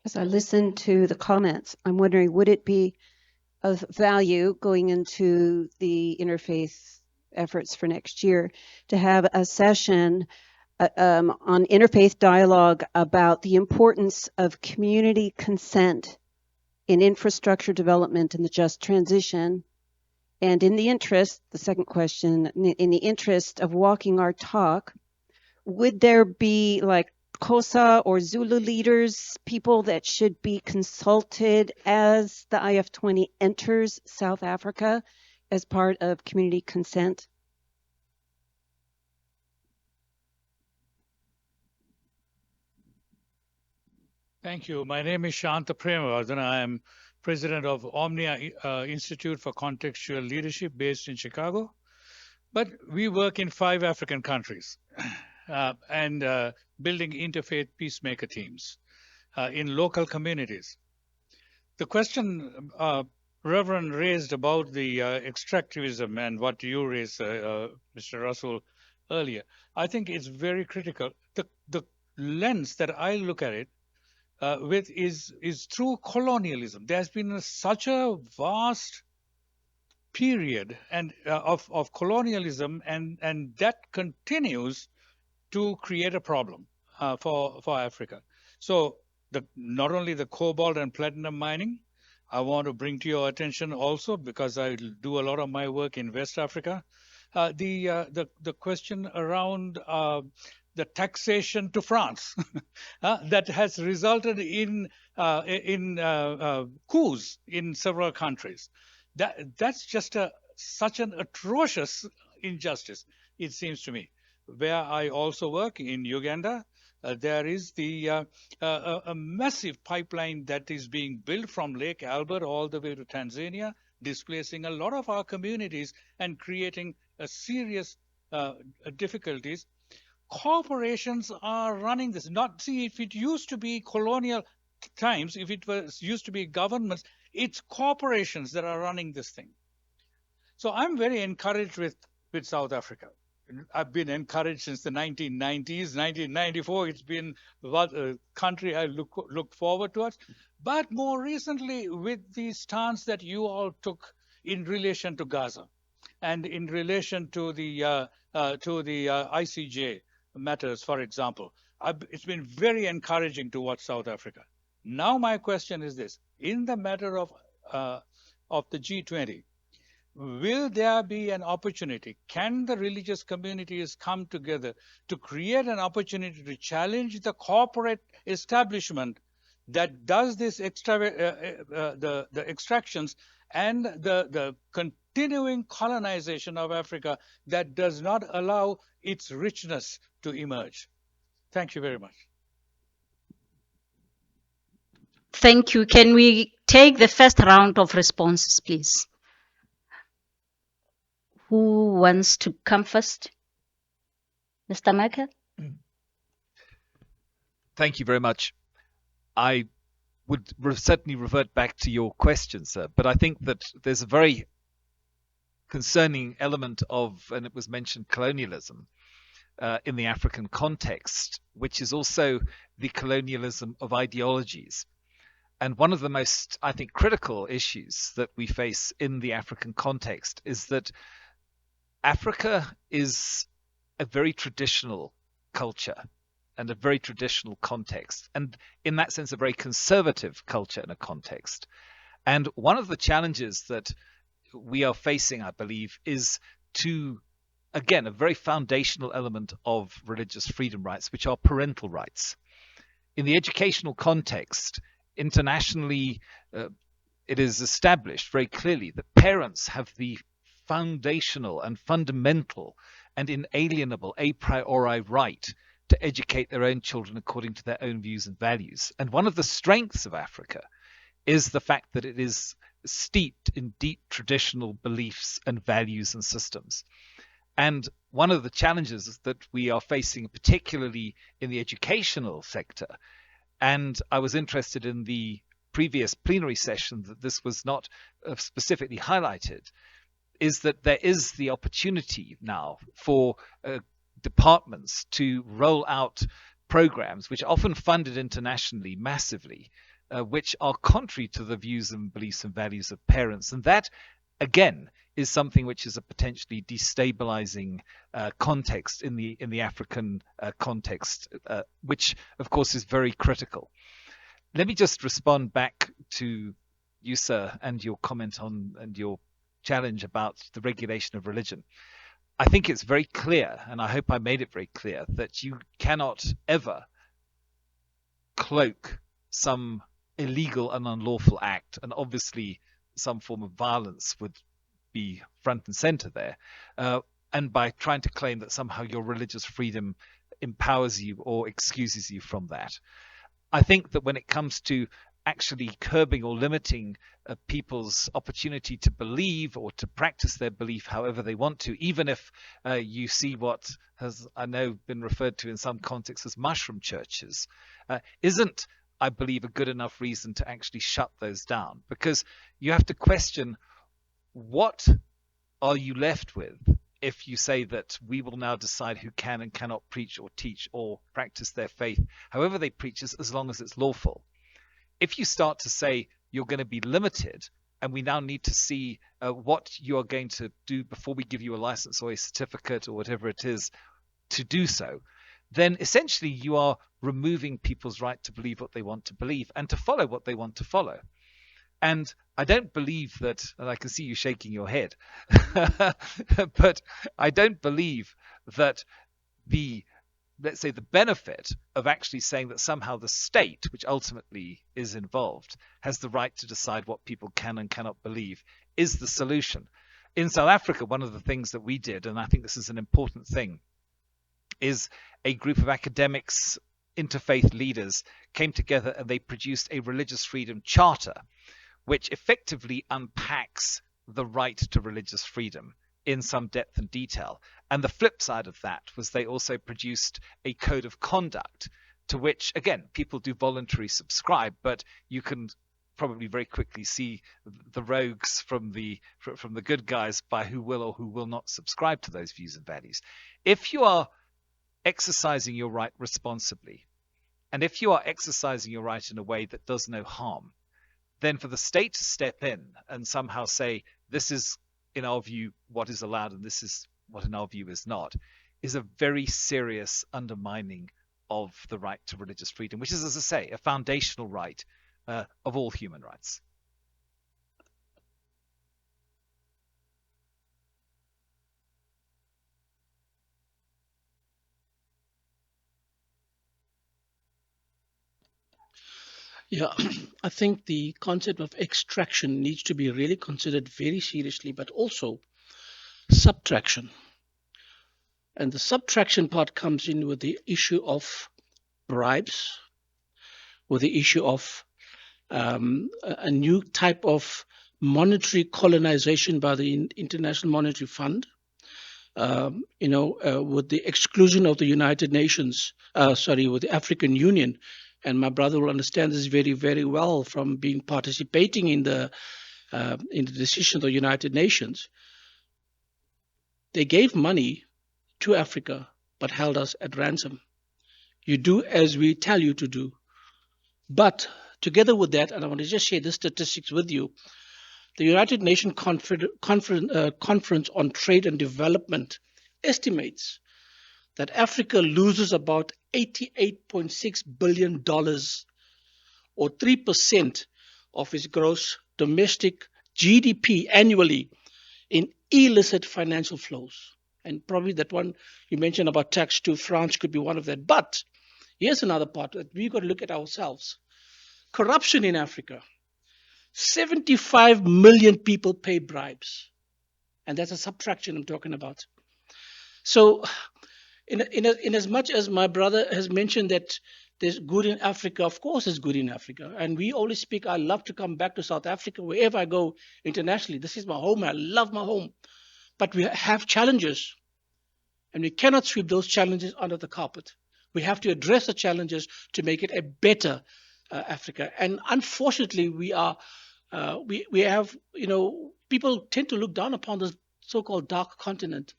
As I listen to the comments, I'm wondering, would it be of value going into the interfaith efforts for next year to have a session on interfaith dialogue about the importance of community consent in infrastructure development and the just transition? And in the interest, the second question, in the interest of walking our talk, would there be like Xhosa or Zulu leaders, people that should be consulted as the IF20 enters South Africa as part of community consent? Thank you. My name is Shanta Premavardhan. I am president of Omnia Institute for Contextual Leadership based in Chicago. But we work in 5 African countries and building interfaith peacemaker teams in local communities. The question Reverend raised about the extractivism and what you raised, Mr. Russell, earlier, I think it's very critical. The lens that I look at it with is through colonialism. There's been such a vast period and of colonialism, and that continues to create a problem for Africa. So not only the cobalt and platinum mining, I want to bring to your attention also, because I do a lot of my work in West Africa, the question around the taxation to France that has resulted in coups in several countries. That's just such an atrocious injustice, it seems to me. Where I also work in Uganda, there is a massive pipeline that is being built from Lake Albert all the way to Tanzania, displacing a lot of our communities and creating serious difficulties. Corporations are running this. If it used to be colonial times, if it used to be governments, it's corporations that are running this thing. So I'm very encouraged with South Africa. I've been encouraged since the 1990s, 1994. It's been a country I look forward towards. But more recently, with the stance that you all took in relation to Gaza and in relation to the ICJ matters, for example, it's been very encouraging to watch South Africa. Now my question is this: in the matter of the G20, will there be an opportunity? Can the religious communities come together to create an opportunity to challenge the corporate establishment that does this the extractions and the continuing colonization of Africa that does not allow its richness to emerge? Thank you very much. Thank you. Can we take the first round of responses, please? Who wants to come first? Mr. Michael? Thank you very much. I would certainly revert back to your question, sir, but I think that there's a very concerning element of, and it was mentioned, colonialism in the African context, which is also the colonialism of ideologies. And one of the most, I think, critical issues that we face in the African context is that Africa is a very traditional culture and a very traditional context, and in that sense, a very conservative culture and a context. And one of the challenges that we are facing, I believe, is to, again, a very foundational element of religious freedom rights, which are parental rights. In the educational context, internationally it is established very clearly that parents have the foundational and fundamental and inalienable a priori right to educate their own children according to their own views and values. And one of the strengths of Africa is the fact that it is steeped in deep traditional beliefs and values and systems. And one of the challenges that we are facing, particularly in the educational sector, and I was interested in the previous plenary session that this was not specifically highlighted, is that there is the opportunity now for departments to roll out programs which are often funded internationally massively, which are contrary to the views and beliefs and values of parents. And that, again, is something which is a potentially destabilizing context in the African context, which, of course, is very critical. Let me just respond back to you, sir, and your comment on and your challenge about the regulation of religion. I think it's very clear, and I hope I made it very clear, that you cannot ever cloak some illegal and unlawful act, and obviously some form of violence would be front and center there, and by trying to claim that somehow your religious freedom empowers you or excuses you from that. I think that when it comes to actually curbing or limiting people's opportunity to believe or to practice their belief however they want to, even if you see what has, I know, been referred to in some contexts as mushroom churches, isn't, I believe, a good enough reason to actually shut those down. Because you have to question, what are you left with if you say that we will now decide who can and cannot preach or teach or practice their faith however they preach, as long as it's lawful? If you start to say you're going to be limited, and we now need to see what you are going to do before we give you a license or a certificate or whatever it is to do so, then essentially you are removing people's right to believe what they want to believe and to follow what they want to follow. And I don't believe that, and I can see you shaking your head, but I don't believe that let's say the benefit of actually saying that somehow the state, which ultimately is involved, has the right to decide what people can and cannot believe, is the solution. In South Africa, one of the things that we did, and I think this is an important thing, is a group of academics, interfaith leaders came together and they produced a religious freedom charter, which effectively unpacks the right to religious freedom in some depth and detail. And the flip side of that was they also produced a code of conduct to which, again, people do voluntarily subscribe, but you can probably very quickly see the rogues from the good guys by who will or who will not subscribe to those views and values. If you are exercising your right responsibly, and if you are exercising your right in a way that does no harm, then for the state to step in and somehow say, this is, in our view, what is allowed and this is what in our view is not, is a very serious undermining of the right to religious freedom, which is, as I say, a foundational right of all human rights. Yeah, I think the concept of extraction needs to be really considered very seriously, but also subtraction. And the subtraction part comes in with the issue of bribes, with the issue of a new type of monetary colonization by the International Monetary Fund, with the exclusion of the United Nations, with the African Union. And my brother will understand this very, very well from participating in the decision of the United Nations. They gave money to Africa, but held us at ransom. You do as we tell you to do. But together with that, and I want to just share the statistics with you, the United Nations Conference on Trade and Development estimates that Africa loses about $88.6 billion, or 3% of its gross domestic GDP annually, in illicit financial flows. And probably that one you mentioned about tax to France could be one of that. But here's another part that we've got to look at ourselves. Corruption in Africa. 75 million people pay bribes. And that's a subtraction I'm talking about. So in as much as my brother has mentioned that there's good in Africa, of course there's good in Africa. And we always speak, I love to come back to South Africa wherever I go internationally. This is my home. I love my home. But we have challenges. And we cannot sweep those challenges under the carpet. We have to address the challenges to make it a better Africa. And unfortunately, we have, people tend to look down upon this so-called dark continent.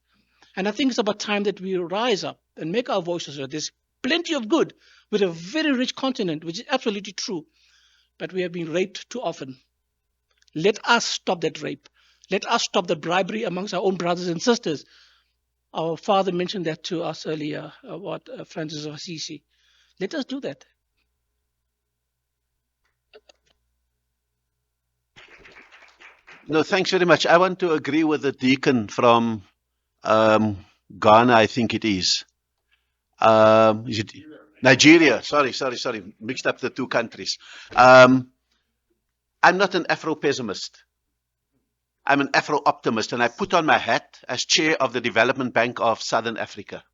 And I think it's about time that we rise up and make our voices heard. There's plenty of good with a very rich continent, which is absolutely true. But we have been raped too often. Let us stop that rape. Let us stop the bribery amongst our own brothers and sisters. Our father mentioned that to us earlier about Francis of Assisi. Let us do that. No, thanks very much. I want to agree with the deacon from Ghana, I think it is. Is it Nigeria? Sorry. Mixed up the two countries. I'm not an Afro-pessimist. I'm an Afro-optimist, and I put on my hat as chair of the Development Bank of Southern Africa.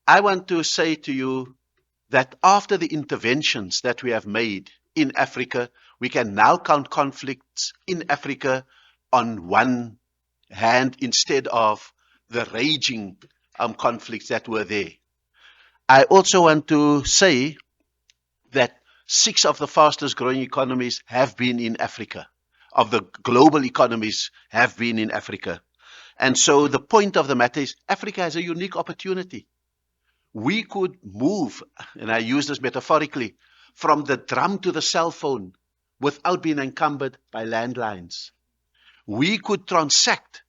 I want to say to you that after the interventions that we have made in Africa, we can now count conflicts in Africa on one hand instead of the raging conflicts that were there. I also want to say that 6 of the fastest growing economies have been in Africa. Of the global economies have been in Africa. And so the point of the matter is Africa has a unique opportunity. We could move, and I use this metaphorically, from the drum to the cell phone without being encumbered by landlines. We could transact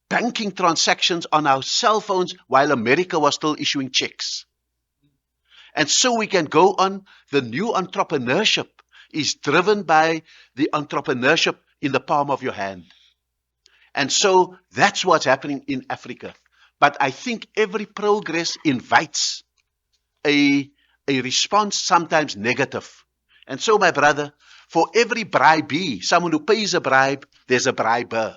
banking transactions on our cell phones while America was still issuing checks. And so we can go on. The new entrepreneurship is driven by the entrepreneurship in the palm of your hand. And so that's what's happening in Africa. But I think every progress invites a response, sometimes negative. And so, my brother, for every bribee, someone who pays a bribe, there's a briber.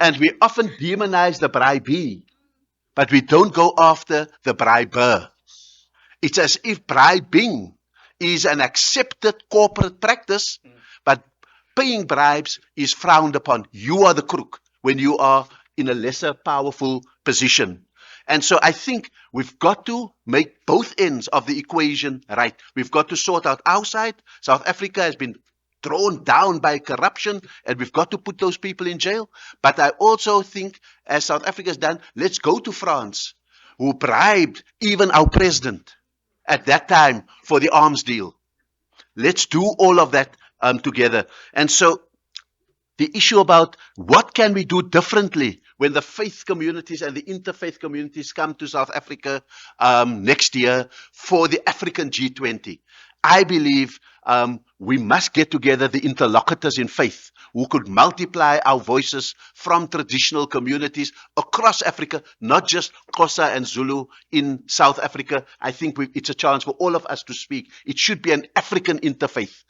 And we often demonize the bribee, but we don't go after the briber. It's as if bribing is an accepted corporate practice, but paying bribes is frowned upon. You are the crook when you are in a lesser powerful position. And so I think we've got to make both ends of the equation right. We've got to sort out our side. South Africa has been thrown down by corruption, and we've got to put those people in jail. But I also think, as South Africa has done, let's go to France, who bribed even our president at that time for the arms deal. Let's do all of that together. And so the issue about what can we do differently when the faith communities and the interfaith communities come to South Africa next year for the African G20. I believe we must get together the interlocutors in faith who could multiply our voices from traditional communities across Africa, not just Xhosa and Zulu in South Africa. I think it's a chance for all of us to speak. It should be an African interfaith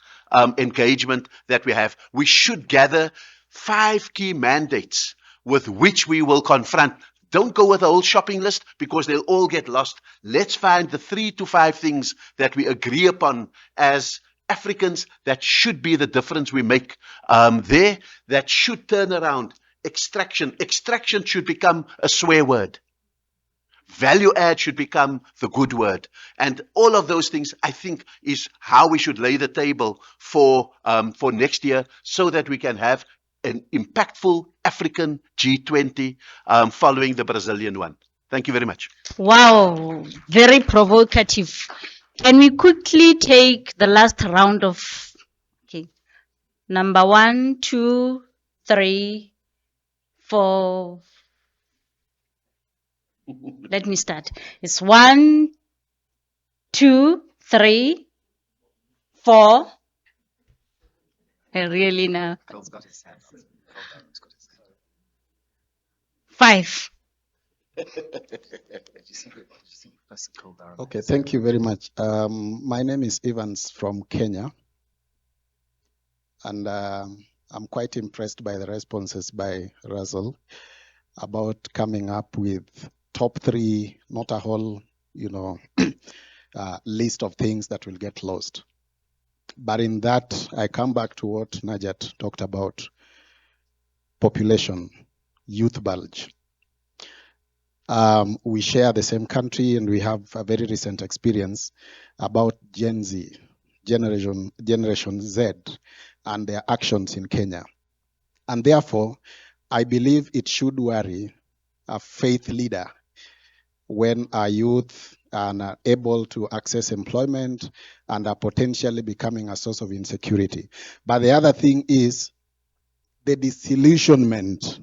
engagement that we have. We should gather 5 key mandates with which we will confront. Don't go with a whole shopping list because they'll all get lost. Let's find the 3 to 5 things that we agree upon as Africans that should be the difference we make there, that should turn around extraction. Extraction should become a swear word. Value add should become the good word. And all of those things, I think, is how we should lay the table for next year so that we can have an impactful African G20 following the Brazilian one. Thank you very much. Wow, very provocative. Can we quickly take the last round of, number 1, 2, 3, 4. Let me start. It's 1, 2, 3, 4. I really know. 5. Okay, thank you very much. My name is Evans from Kenya. and I'm quite impressed by the responses by Russell about coming up with top 3, not a whole, list of things that will get lost. But in that, I come back to what Najat talked about: population, youth bulge. We share the same country, and we have a very recent experience about Gen Z, Generation Z, and their actions in Kenya. And therefore, I believe it should worry a faith leader when our youth are able to access employment and are potentially becoming a source of insecurity. But the other thing is the disillusionment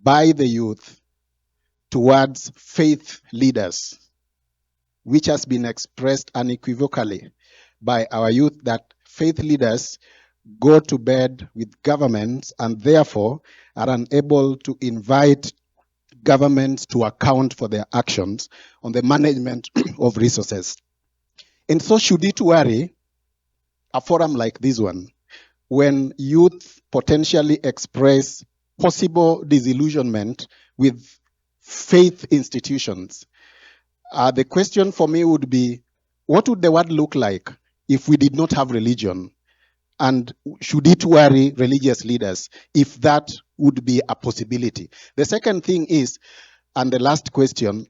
by the youth towards faith leaders, which has been expressed unequivocally by our youth, that faith leaders go to bed with governments and therefore are unable to invite governments to account for their actions on the management of resources. And so should it worry a forum like this one when youth potentially express possible disillusionment with faith institutions? The question for me would be, what would the world look like if we did not have religion? And should it worry religious leaders if that would be a possibility? The second thing is, and the last question,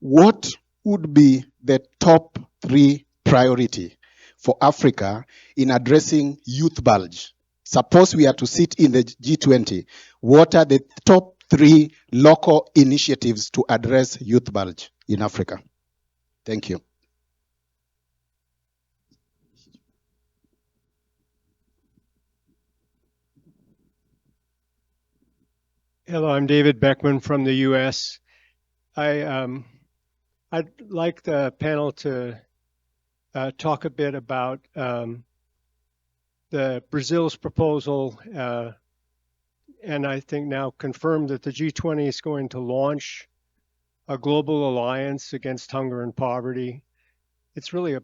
what would be the top 3 priority for Africa in addressing youth bulge? Suppose we are to sit in the G20, what are the top 3 local initiatives to address youth bulge in Africa? Thank you. Hello, I'm David Beckman from the U.S. I'd like the panel to talk a bit about the Brazil's proposal, and I think now confirmed that the G20 is going to launch a global alliance against hunger and poverty. It's really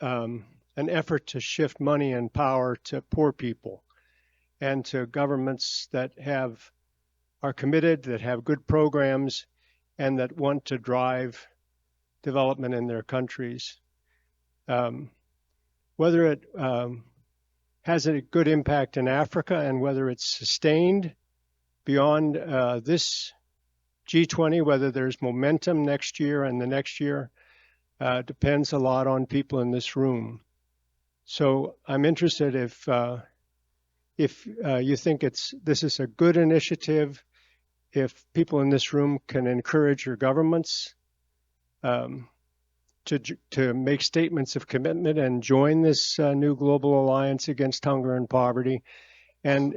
an effort to shift money and power to poor people and to governments that are committed, that have good programs, and that want to drive development in their countries. Whether it has a good impact in Africa and whether it's sustained beyond this G20, whether there's momentum next year and the next year, depends a lot on people in this room. So I'm interested if you think this is a good initiative, if people in this room can encourage your governments to make statements of commitment and join this new global alliance against hunger and poverty. And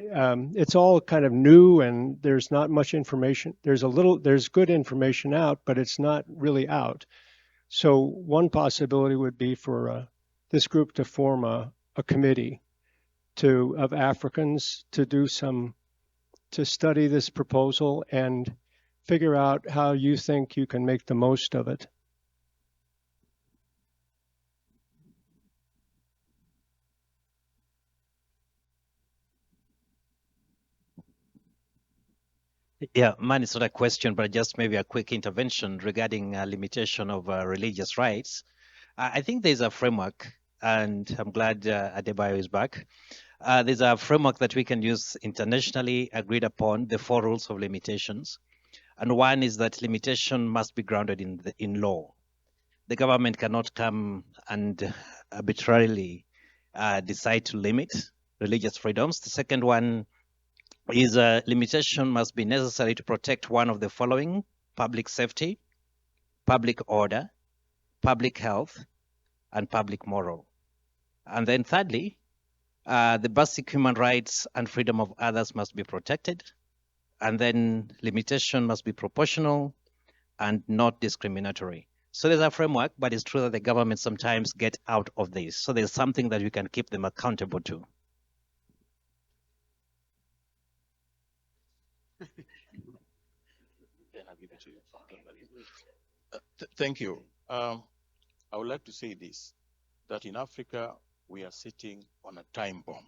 it's all kind of new, and there's not much information. There's good information out, but it's not really out. So one possibility would be for this group to form a committee of Africans to study this proposal and figure out how you think you can make the most of it. Yeah, mine is not a question, but just maybe a quick intervention regarding limitation of religious rights. I think there's a framework, and I'm glad Adebayo is back. There's a framework that we can use internationally agreed upon, the 4 rules of limitations. And one is that limitation must be grounded in law. The government cannot come and arbitrarily decide to limit religious freedoms. The second one is a limitation must be necessary to protect one of the following: public safety, public order, public health, and public moral. And then thirdly, the basic human rights and freedom of others must be protected. And then limitation must be proportional and not discriminatory. So there's a framework, but it's true that the government sometimes get out of this. So there's something that we can keep them accountable to. Thank you. I would like to say this, that in Africa, we are sitting on a time bomb.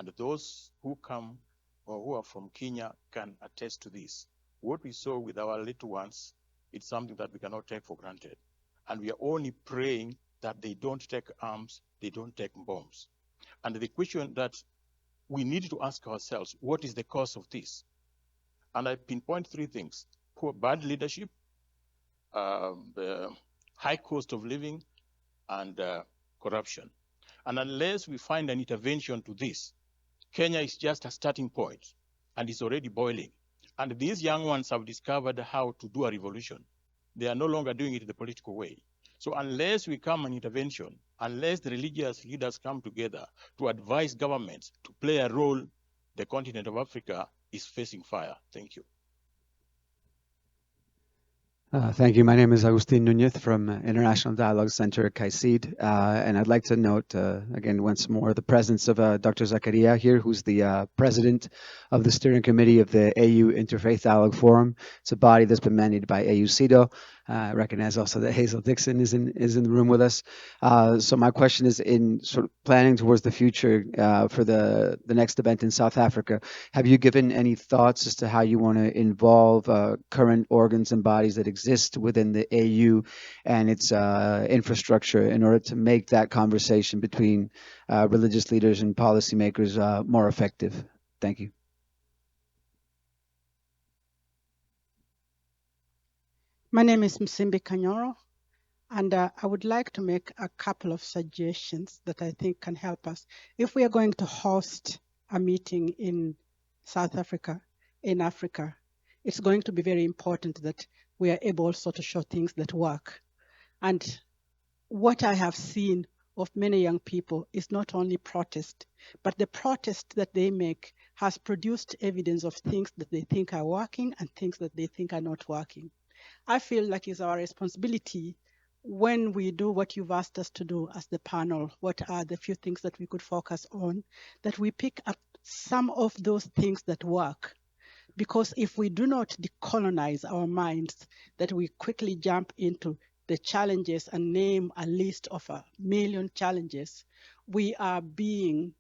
And those who come or who are from Kenya can attest to this. What we saw with our little ones, it's something that we cannot take for granted. And we are only praying that they don't take arms, they don't take bombs. And the question that we need to ask ourselves, what is the cause of this? And I pinpoint three things: poor, bad leadership, the high cost of living, and corruption. And unless we find an intervention to this, Kenya is just a starting point and it's already boiling. And these young ones have discovered how to do a revolution. They are no longer doing it the political way. So unless we come an intervention, unless the religious leaders come together to advise governments to play a role, the continent of Africa is facing fire. Thank you. Thank you. My name is Agustin Nunez from International Dialogue Center at CAICID. And I'd like to note, again, once more, the presence of Dr. Zakaria here, who's the president of the steering committee of the AU Interfaith Dialogue Forum. It's a body that's been managed by AU CEDAW. I recognize also that Hazel Dixon is in the room with us. So my question is, in sort of planning towards the future for the next event in South Africa, have you given any thoughts as to how you want to involve current organs and bodies that exist within the AU and its infrastructure in order to make that conversation between religious leaders and policymakers more effective? Thank you. My name is Msimbi Kanyoro, and I would like to make a couple of suggestions that I think can help us. If we are going to host a meeting in South Africa, in Africa, it's going to be very important that we are able also to show things that work. And what I have seen of many young people is not only protest, but the protest that they make has produced evidence of things that they think are working and things that they think are not working. I feel like it's our responsibility when we do what you've asked us to do as the panel, what are the few things that we could focus on, that we pick up some of those things that work. Because if we do not decolonize our minds, that we quickly jump into the challenges and name a list of 1,000,000 challenges, we are being,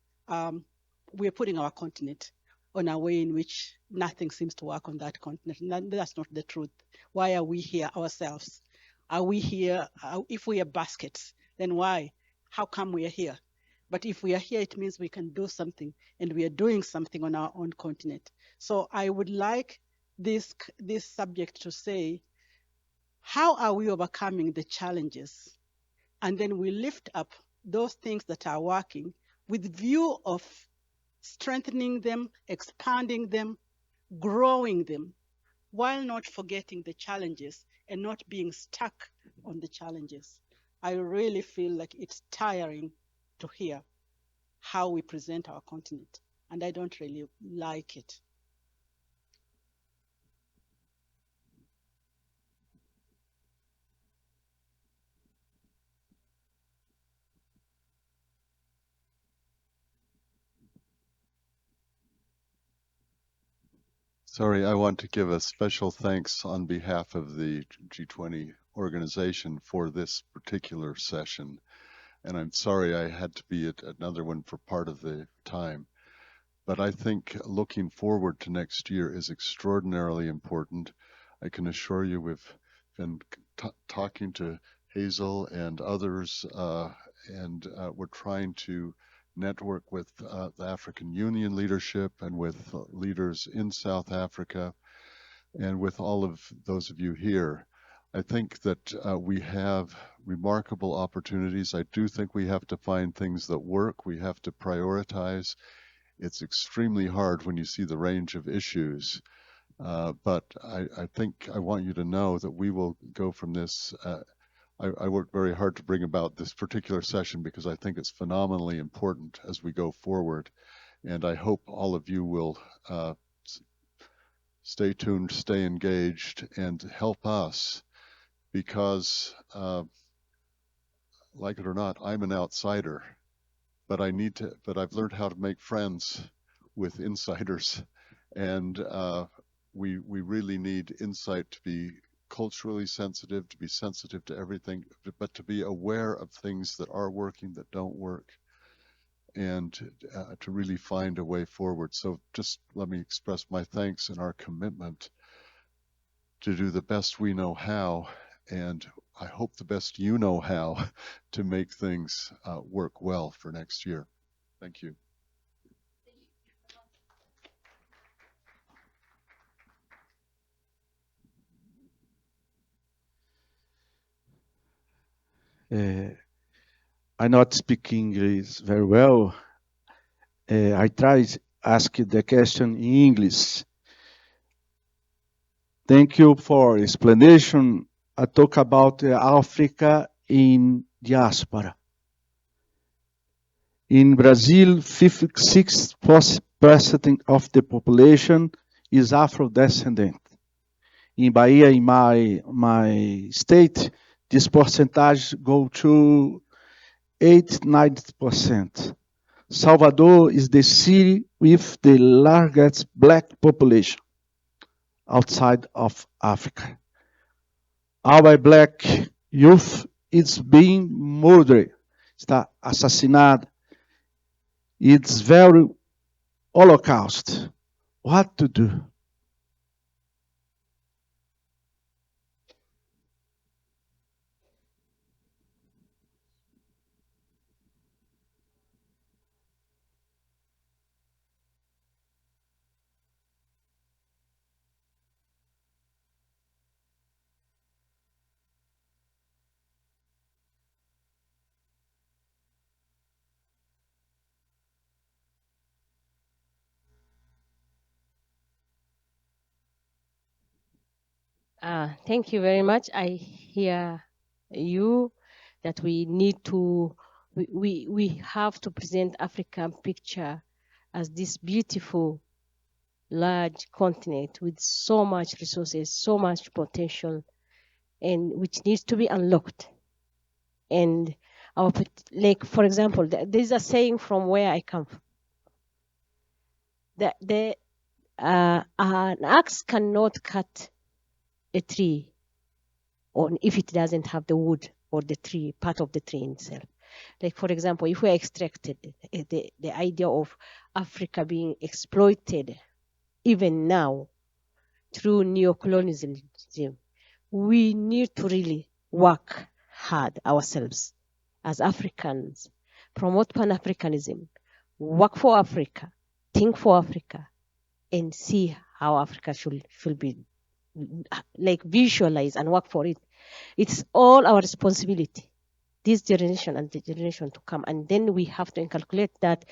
we're putting our continent on a way in which nothing seems to work on that continent. And that's not the truth. Why are we here ourselves? Are we here? If we are baskets, then why? How come we are here? But if we are here, it means we can do something, and we are doing something on our own continent. So I would like this subject to say, how are we overcoming the challenges? And then we lift up those things that are working with view of strengthening them, expanding them, growing them, while not forgetting the challenges and not being stuck on the challenges. I really feel like it's tiring to hear how we present our continent, and I don't really like it. Sorry, I want to give a special thanks on behalf of the G20 organization for this particular session. And I'm sorry I had to be at another one for part of the time. But I think looking forward to next year is extraordinarily important. I can assure you we've been talking to Hazel and others, and we're trying to network with the African Union leadership and with leaders in South Africa and with all of those of you here. I think that we have remarkable opportunities. I do think we have to find things that work. We have to prioritize. It's extremely hard when you see the range of issues. But I think I want you to know that we will go from this. I worked very hard to bring about this particular session because I think it's phenomenally important as we go forward. And I hope all of you will stay tuned, stay engaged, and help us because, like it or not, I'm an outsider, but I've learned how to make friends with insiders. And we really need insight to be culturally sensitive, to be sensitive to everything, but to be aware of things that are working, that don't work. and to really find a way forward. So just let me express my thanks and our commitment to do the best we know how, and I hope the best you know how, to make things work well for next year. Thank you. I not speak English very well. I try to ask the question in English. Thank you for explanation. I talk about Africa in diaspora. In Brazil, 56% of the population is Afro-descendant. In Bahia, in my state, this percentage go to 8-9%. Salvador is the city with the largest black population outside of Africa. Our black youth is being murdered, está assassinado. It's very Holocaust. What to do? Thank you very much. I hear you that we need to, we have to present African picture as this beautiful, large continent with so much resources, so much potential, and which needs to be unlocked. And our, like, for example, there's a saying from where I come from, that an axe cannot cut a tree, or if it doesn't have the wood or the tree, part of the tree itself. Like, for example, if we extracted the idea of Africa being exploited even now through neocolonialism, we need to really work hard ourselves as Africans, promote Pan-Africanism, work for Africa, think for Africa, and see how Africa should be, like, visualize and work for it. It's all our responsibility, this generation and the generation to come. And then we have to calculate that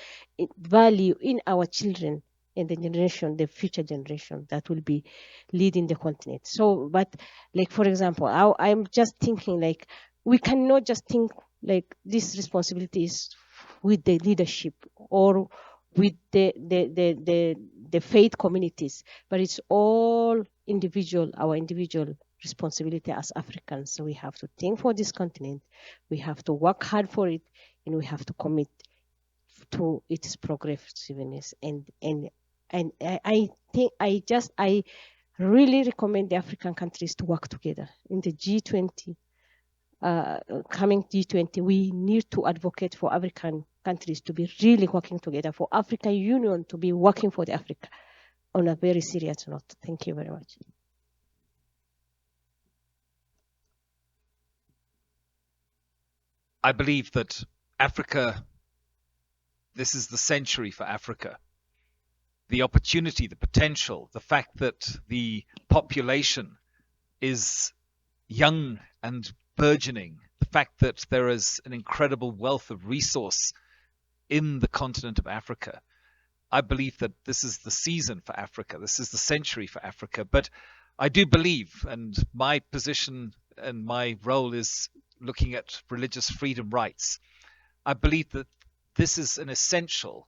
value in our children and the generation, the future generation that will be leading the continent. So, but like, for example, I'm just thinking, like, we cannot just think like this responsibility is with the leadership or with the faith communities, but it's all individual, our individual responsibility as Africans. So we have to think for this continent, we have to work hard for it, and we have to commit to its progressiveness. And I think I really recommend the African countries to work together in the G20. Coming G20, we need to advocate for African countries to be really working together, for African Union to be working for the Africa on a very serious note. Thank you very much. I believe that Africa, this is the century for Africa. The opportunity, the potential, the fact that the population is young and burgeoning, the fact that there is an incredible wealth of resource in the continent of Africa. I believe that this is the season for Africa. This is the century for Africa. But I do believe, and my position and my role is looking at religious freedom rights. I believe that this is an essential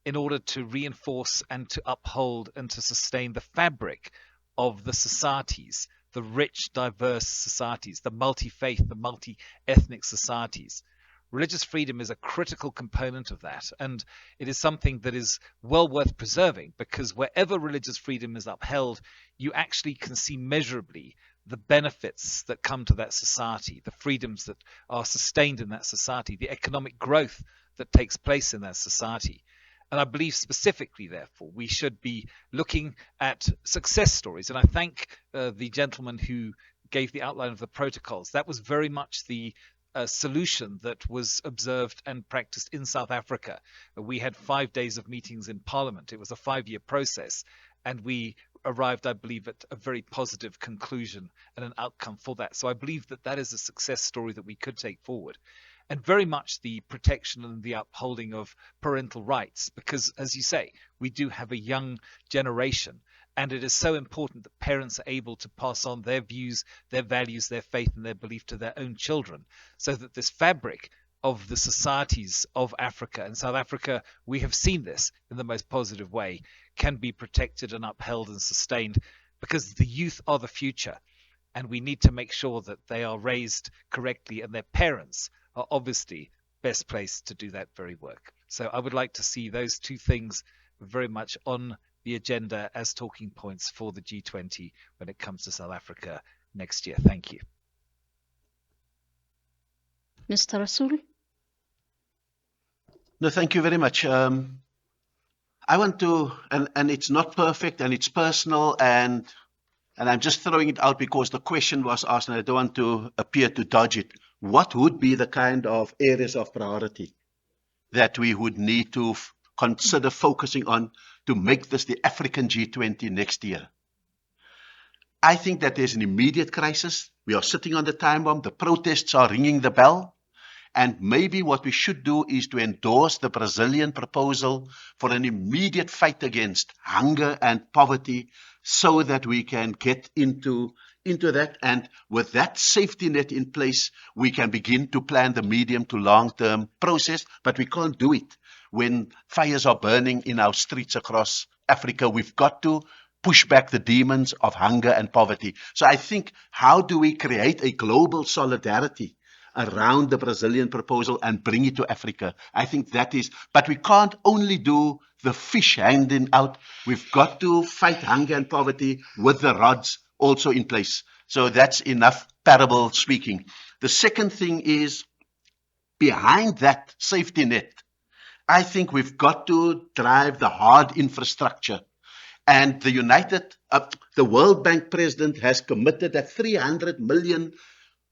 in order to reinforce and to uphold and to sustain the fabric of the societies, the rich, diverse societies, the multi-faith, the multi-ethnic societies. Religious freedom is a critical component of that, and it is something that is well worth preserving, because wherever religious freedom is upheld, you actually can see measurably the benefits that come to that society, the freedoms that are sustained in that society, the economic growth that takes place in their society. And I believe specifically, therefore, we should be looking at success stories. And I thank the gentleman who gave the outline of the protocols. That was very much the solution that was observed and practiced in South Africa. We had 5 days of meetings in Parliament. It was a 5-year process, and we arrived, I believe, at a very positive conclusion and an outcome for that. So I believe that that is a success story that we could take forward. And very much the protection and the upholding of parental rights, because, as you say, we do have a young generation, and it is so important that parents are able to pass on their views, their values, their faith, and their belief to their own children, so that this fabric of the societies of Africa, and South Africa, we have seen this in the most positive way, can be protected and upheld and sustained, because the youth are the future, and we need to make sure that they are raised correctly, and their parents are obviously best placed to do that very work. So I would like to see those two things very much on the agenda as talking points for the G20 when it comes to South Africa next year. Thank you. Mr. Rasool? No, thank you very much. I want to, and it's not perfect, and it's personal, and I'm just throwing it out because the question was asked, and I don't want to appear to dodge it. What would be the kind of areas of priority that we would need to consider focusing on to make this the African G20 next year? I think that there's an immediate crisis. We are sitting on the time bomb. The protests are ringing the bell. And maybe what we should do is to endorse the Brazilian proposal for an immediate fight against hunger and poverty, so that we can get into that. And with that safety net in place, we can begin to plan the medium to long-term process. But we can't do it when fires are burning in our streets across Africa. We've got to push back the demons of hunger and poverty. So I think, how do we create a global solidarity around the Brazilian proposal and bring it to Africa? I think that is, but we can't only do the fish handing out. We've got to fight hunger and poverty with the rods also in place. So that's enough parable speaking. The second thing is, behind that safety net, I think we've got to drive the hard infrastructure. And the World Bank president has committed that 300 million,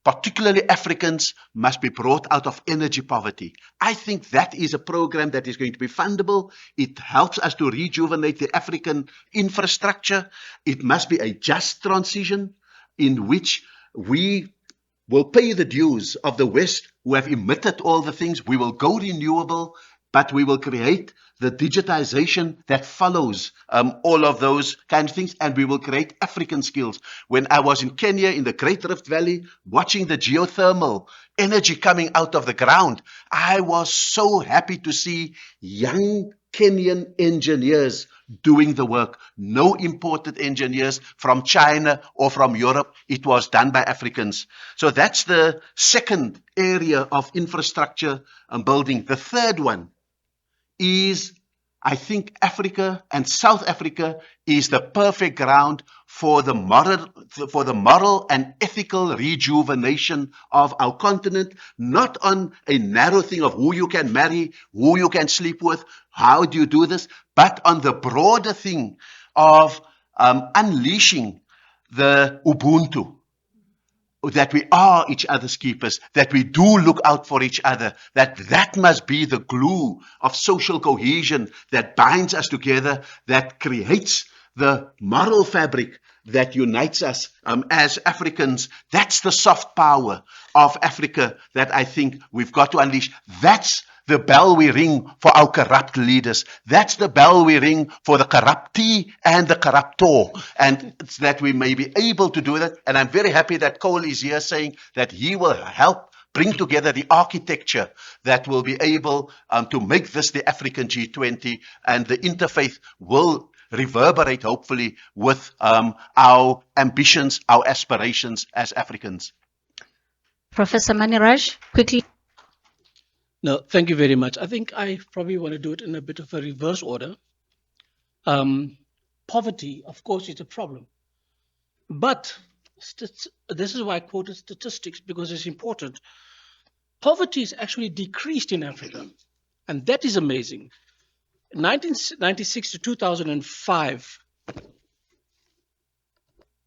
particularly Africans, must be brought out of energy poverty. I think that is a program that is going to be fundable. It helps us to rejuvenate the African infrastructure. It must be a just transition in which we will pay the dues of the West, who have emitted all the things. We will go renewable, but we will create the digitization that follows all of those kind of things, and we will create African skills. When I was in Kenya, in the Great Rift Valley, watching the geothermal energy coming out of the ground, I was so happy to see young Kenyan engineers doing the work. No imported engineers from China or from Europe. It was done by Africans. So that's the second area of infrastructure building. The third one is, I think Africa and South Africa is the perfect ground for the moral and ethical rejuvenation of our continent, not on a narrow thing of who you can marry, who you can sleep with, how do you do this, but on the broader thing of unleashing the Ubuntu, that we are each other's keepers, that we do look out for each other, that must be the glue of social cohesion that binds us together, that creates the moral fabric that unites us as Africans. That's the soft power of Africa that I think we've got to unleash. That's the bell we ring for our corrupt leaders. That's the bell we ring for the corruptee and the corruptor. And it's that we may be able to do that. And I'm very happy that Cole is here saying that he will help bring together the architecture that will be able to make this the African G20, and the interfaith will reverberate, hopefully, with our ambitions, our aspirations as Africans. Professor Maniraj, quickly. No, thank you very much. I think I probably want to do it in a bit of a reverse order. Poverty, of course, is a problem. But this is why I quoted statistics, because it's important. Poverty is actually decreased in Africa. And that is amazing. 1996 to 2005,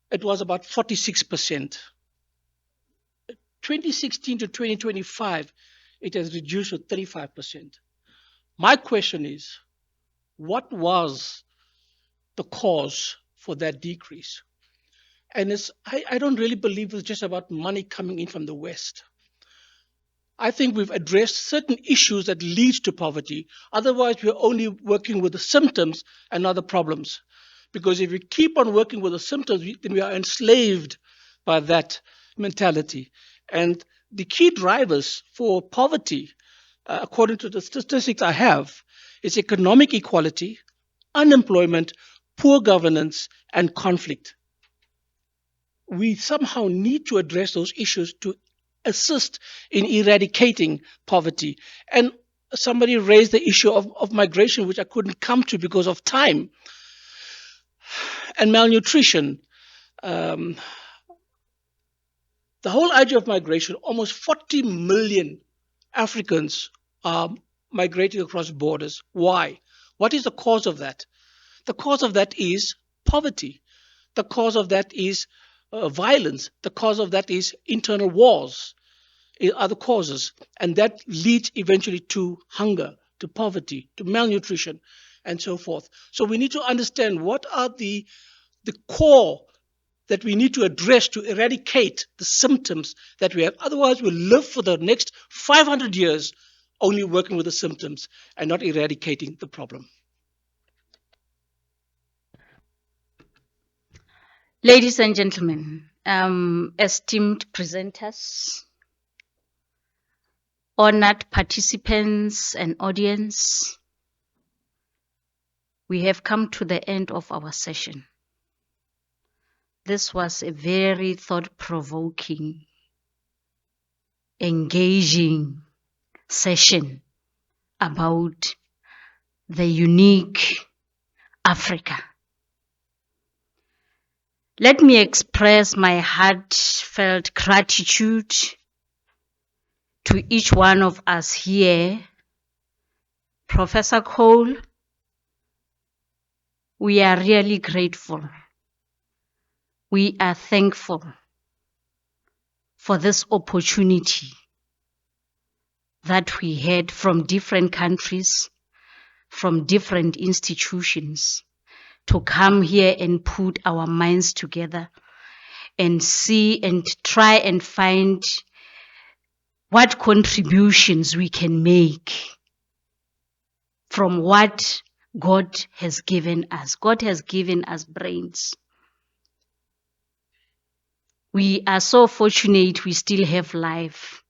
it was about 46%. 2016 to 2025, it has reduced to 35%. My question is, what was the cause for that decrease? And I don't really believe it's just about money coming in from the West. I think we've addressed certain issues that lead to poverty. Otherwise, we're only working with the symptoms and not the problems. Because if we keep on working with the symptoms, then we are enslaved by that mentality. And the key drivers for poverty, according to the statistics I have, is economic equality, unemployment, poor governance, and conflict. We somehow need to address those issues to assist in eradicating poverty. And somebody raised the issue of migration, which I couldn't come to because of time, and malnutrition. The whole idea of migration, almost 40 million Africans are migrating across borders. Why? What is the cause of that? The cause of that is poverty. The cause of that is violence. The cause of that is internal wars, other causes. And that leads eventually to hunger, to poverty, to malnutrition, and so forth. So we need to understand what are the core that we need to address to eradicate the symptoms that we have. Otherwise, we'll live for the next 500 years only working with the symptoms and not eradicating the problem. Ladies and gentlemen, esteemed presenters, honored participants and audience, we have come to the end of our session. This was a very thought-provoking, engaging session about the unique Africa. Let me express my heartfelt gratitude to each one of us here. Professor Cole, we are really grateful. We are thankful for this opportunity that we had from different countries, from different institutions, to come here and put our minds together and see and try and find what contributions we can make from what God has given us. God has given us brains. We are so fortunate we still have life.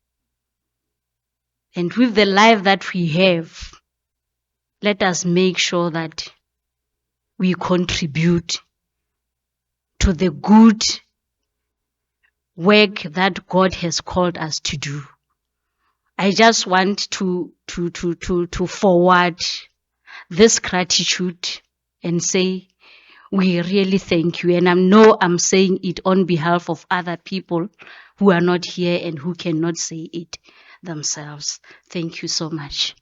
And with the life that we have, let us make sure that we contribute to the good work that God has called us to do. I just want to forward this gratitude and say, we really thank you. And I know I'm saying it on behalf of other people who are not here and who cannot say it themselves. Thank you so much.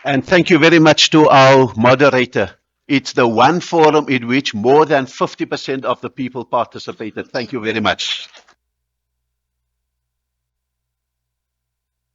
And thank you very much to our moderator. It's the one forum in which more than 50% of the people participated. Thank you very much.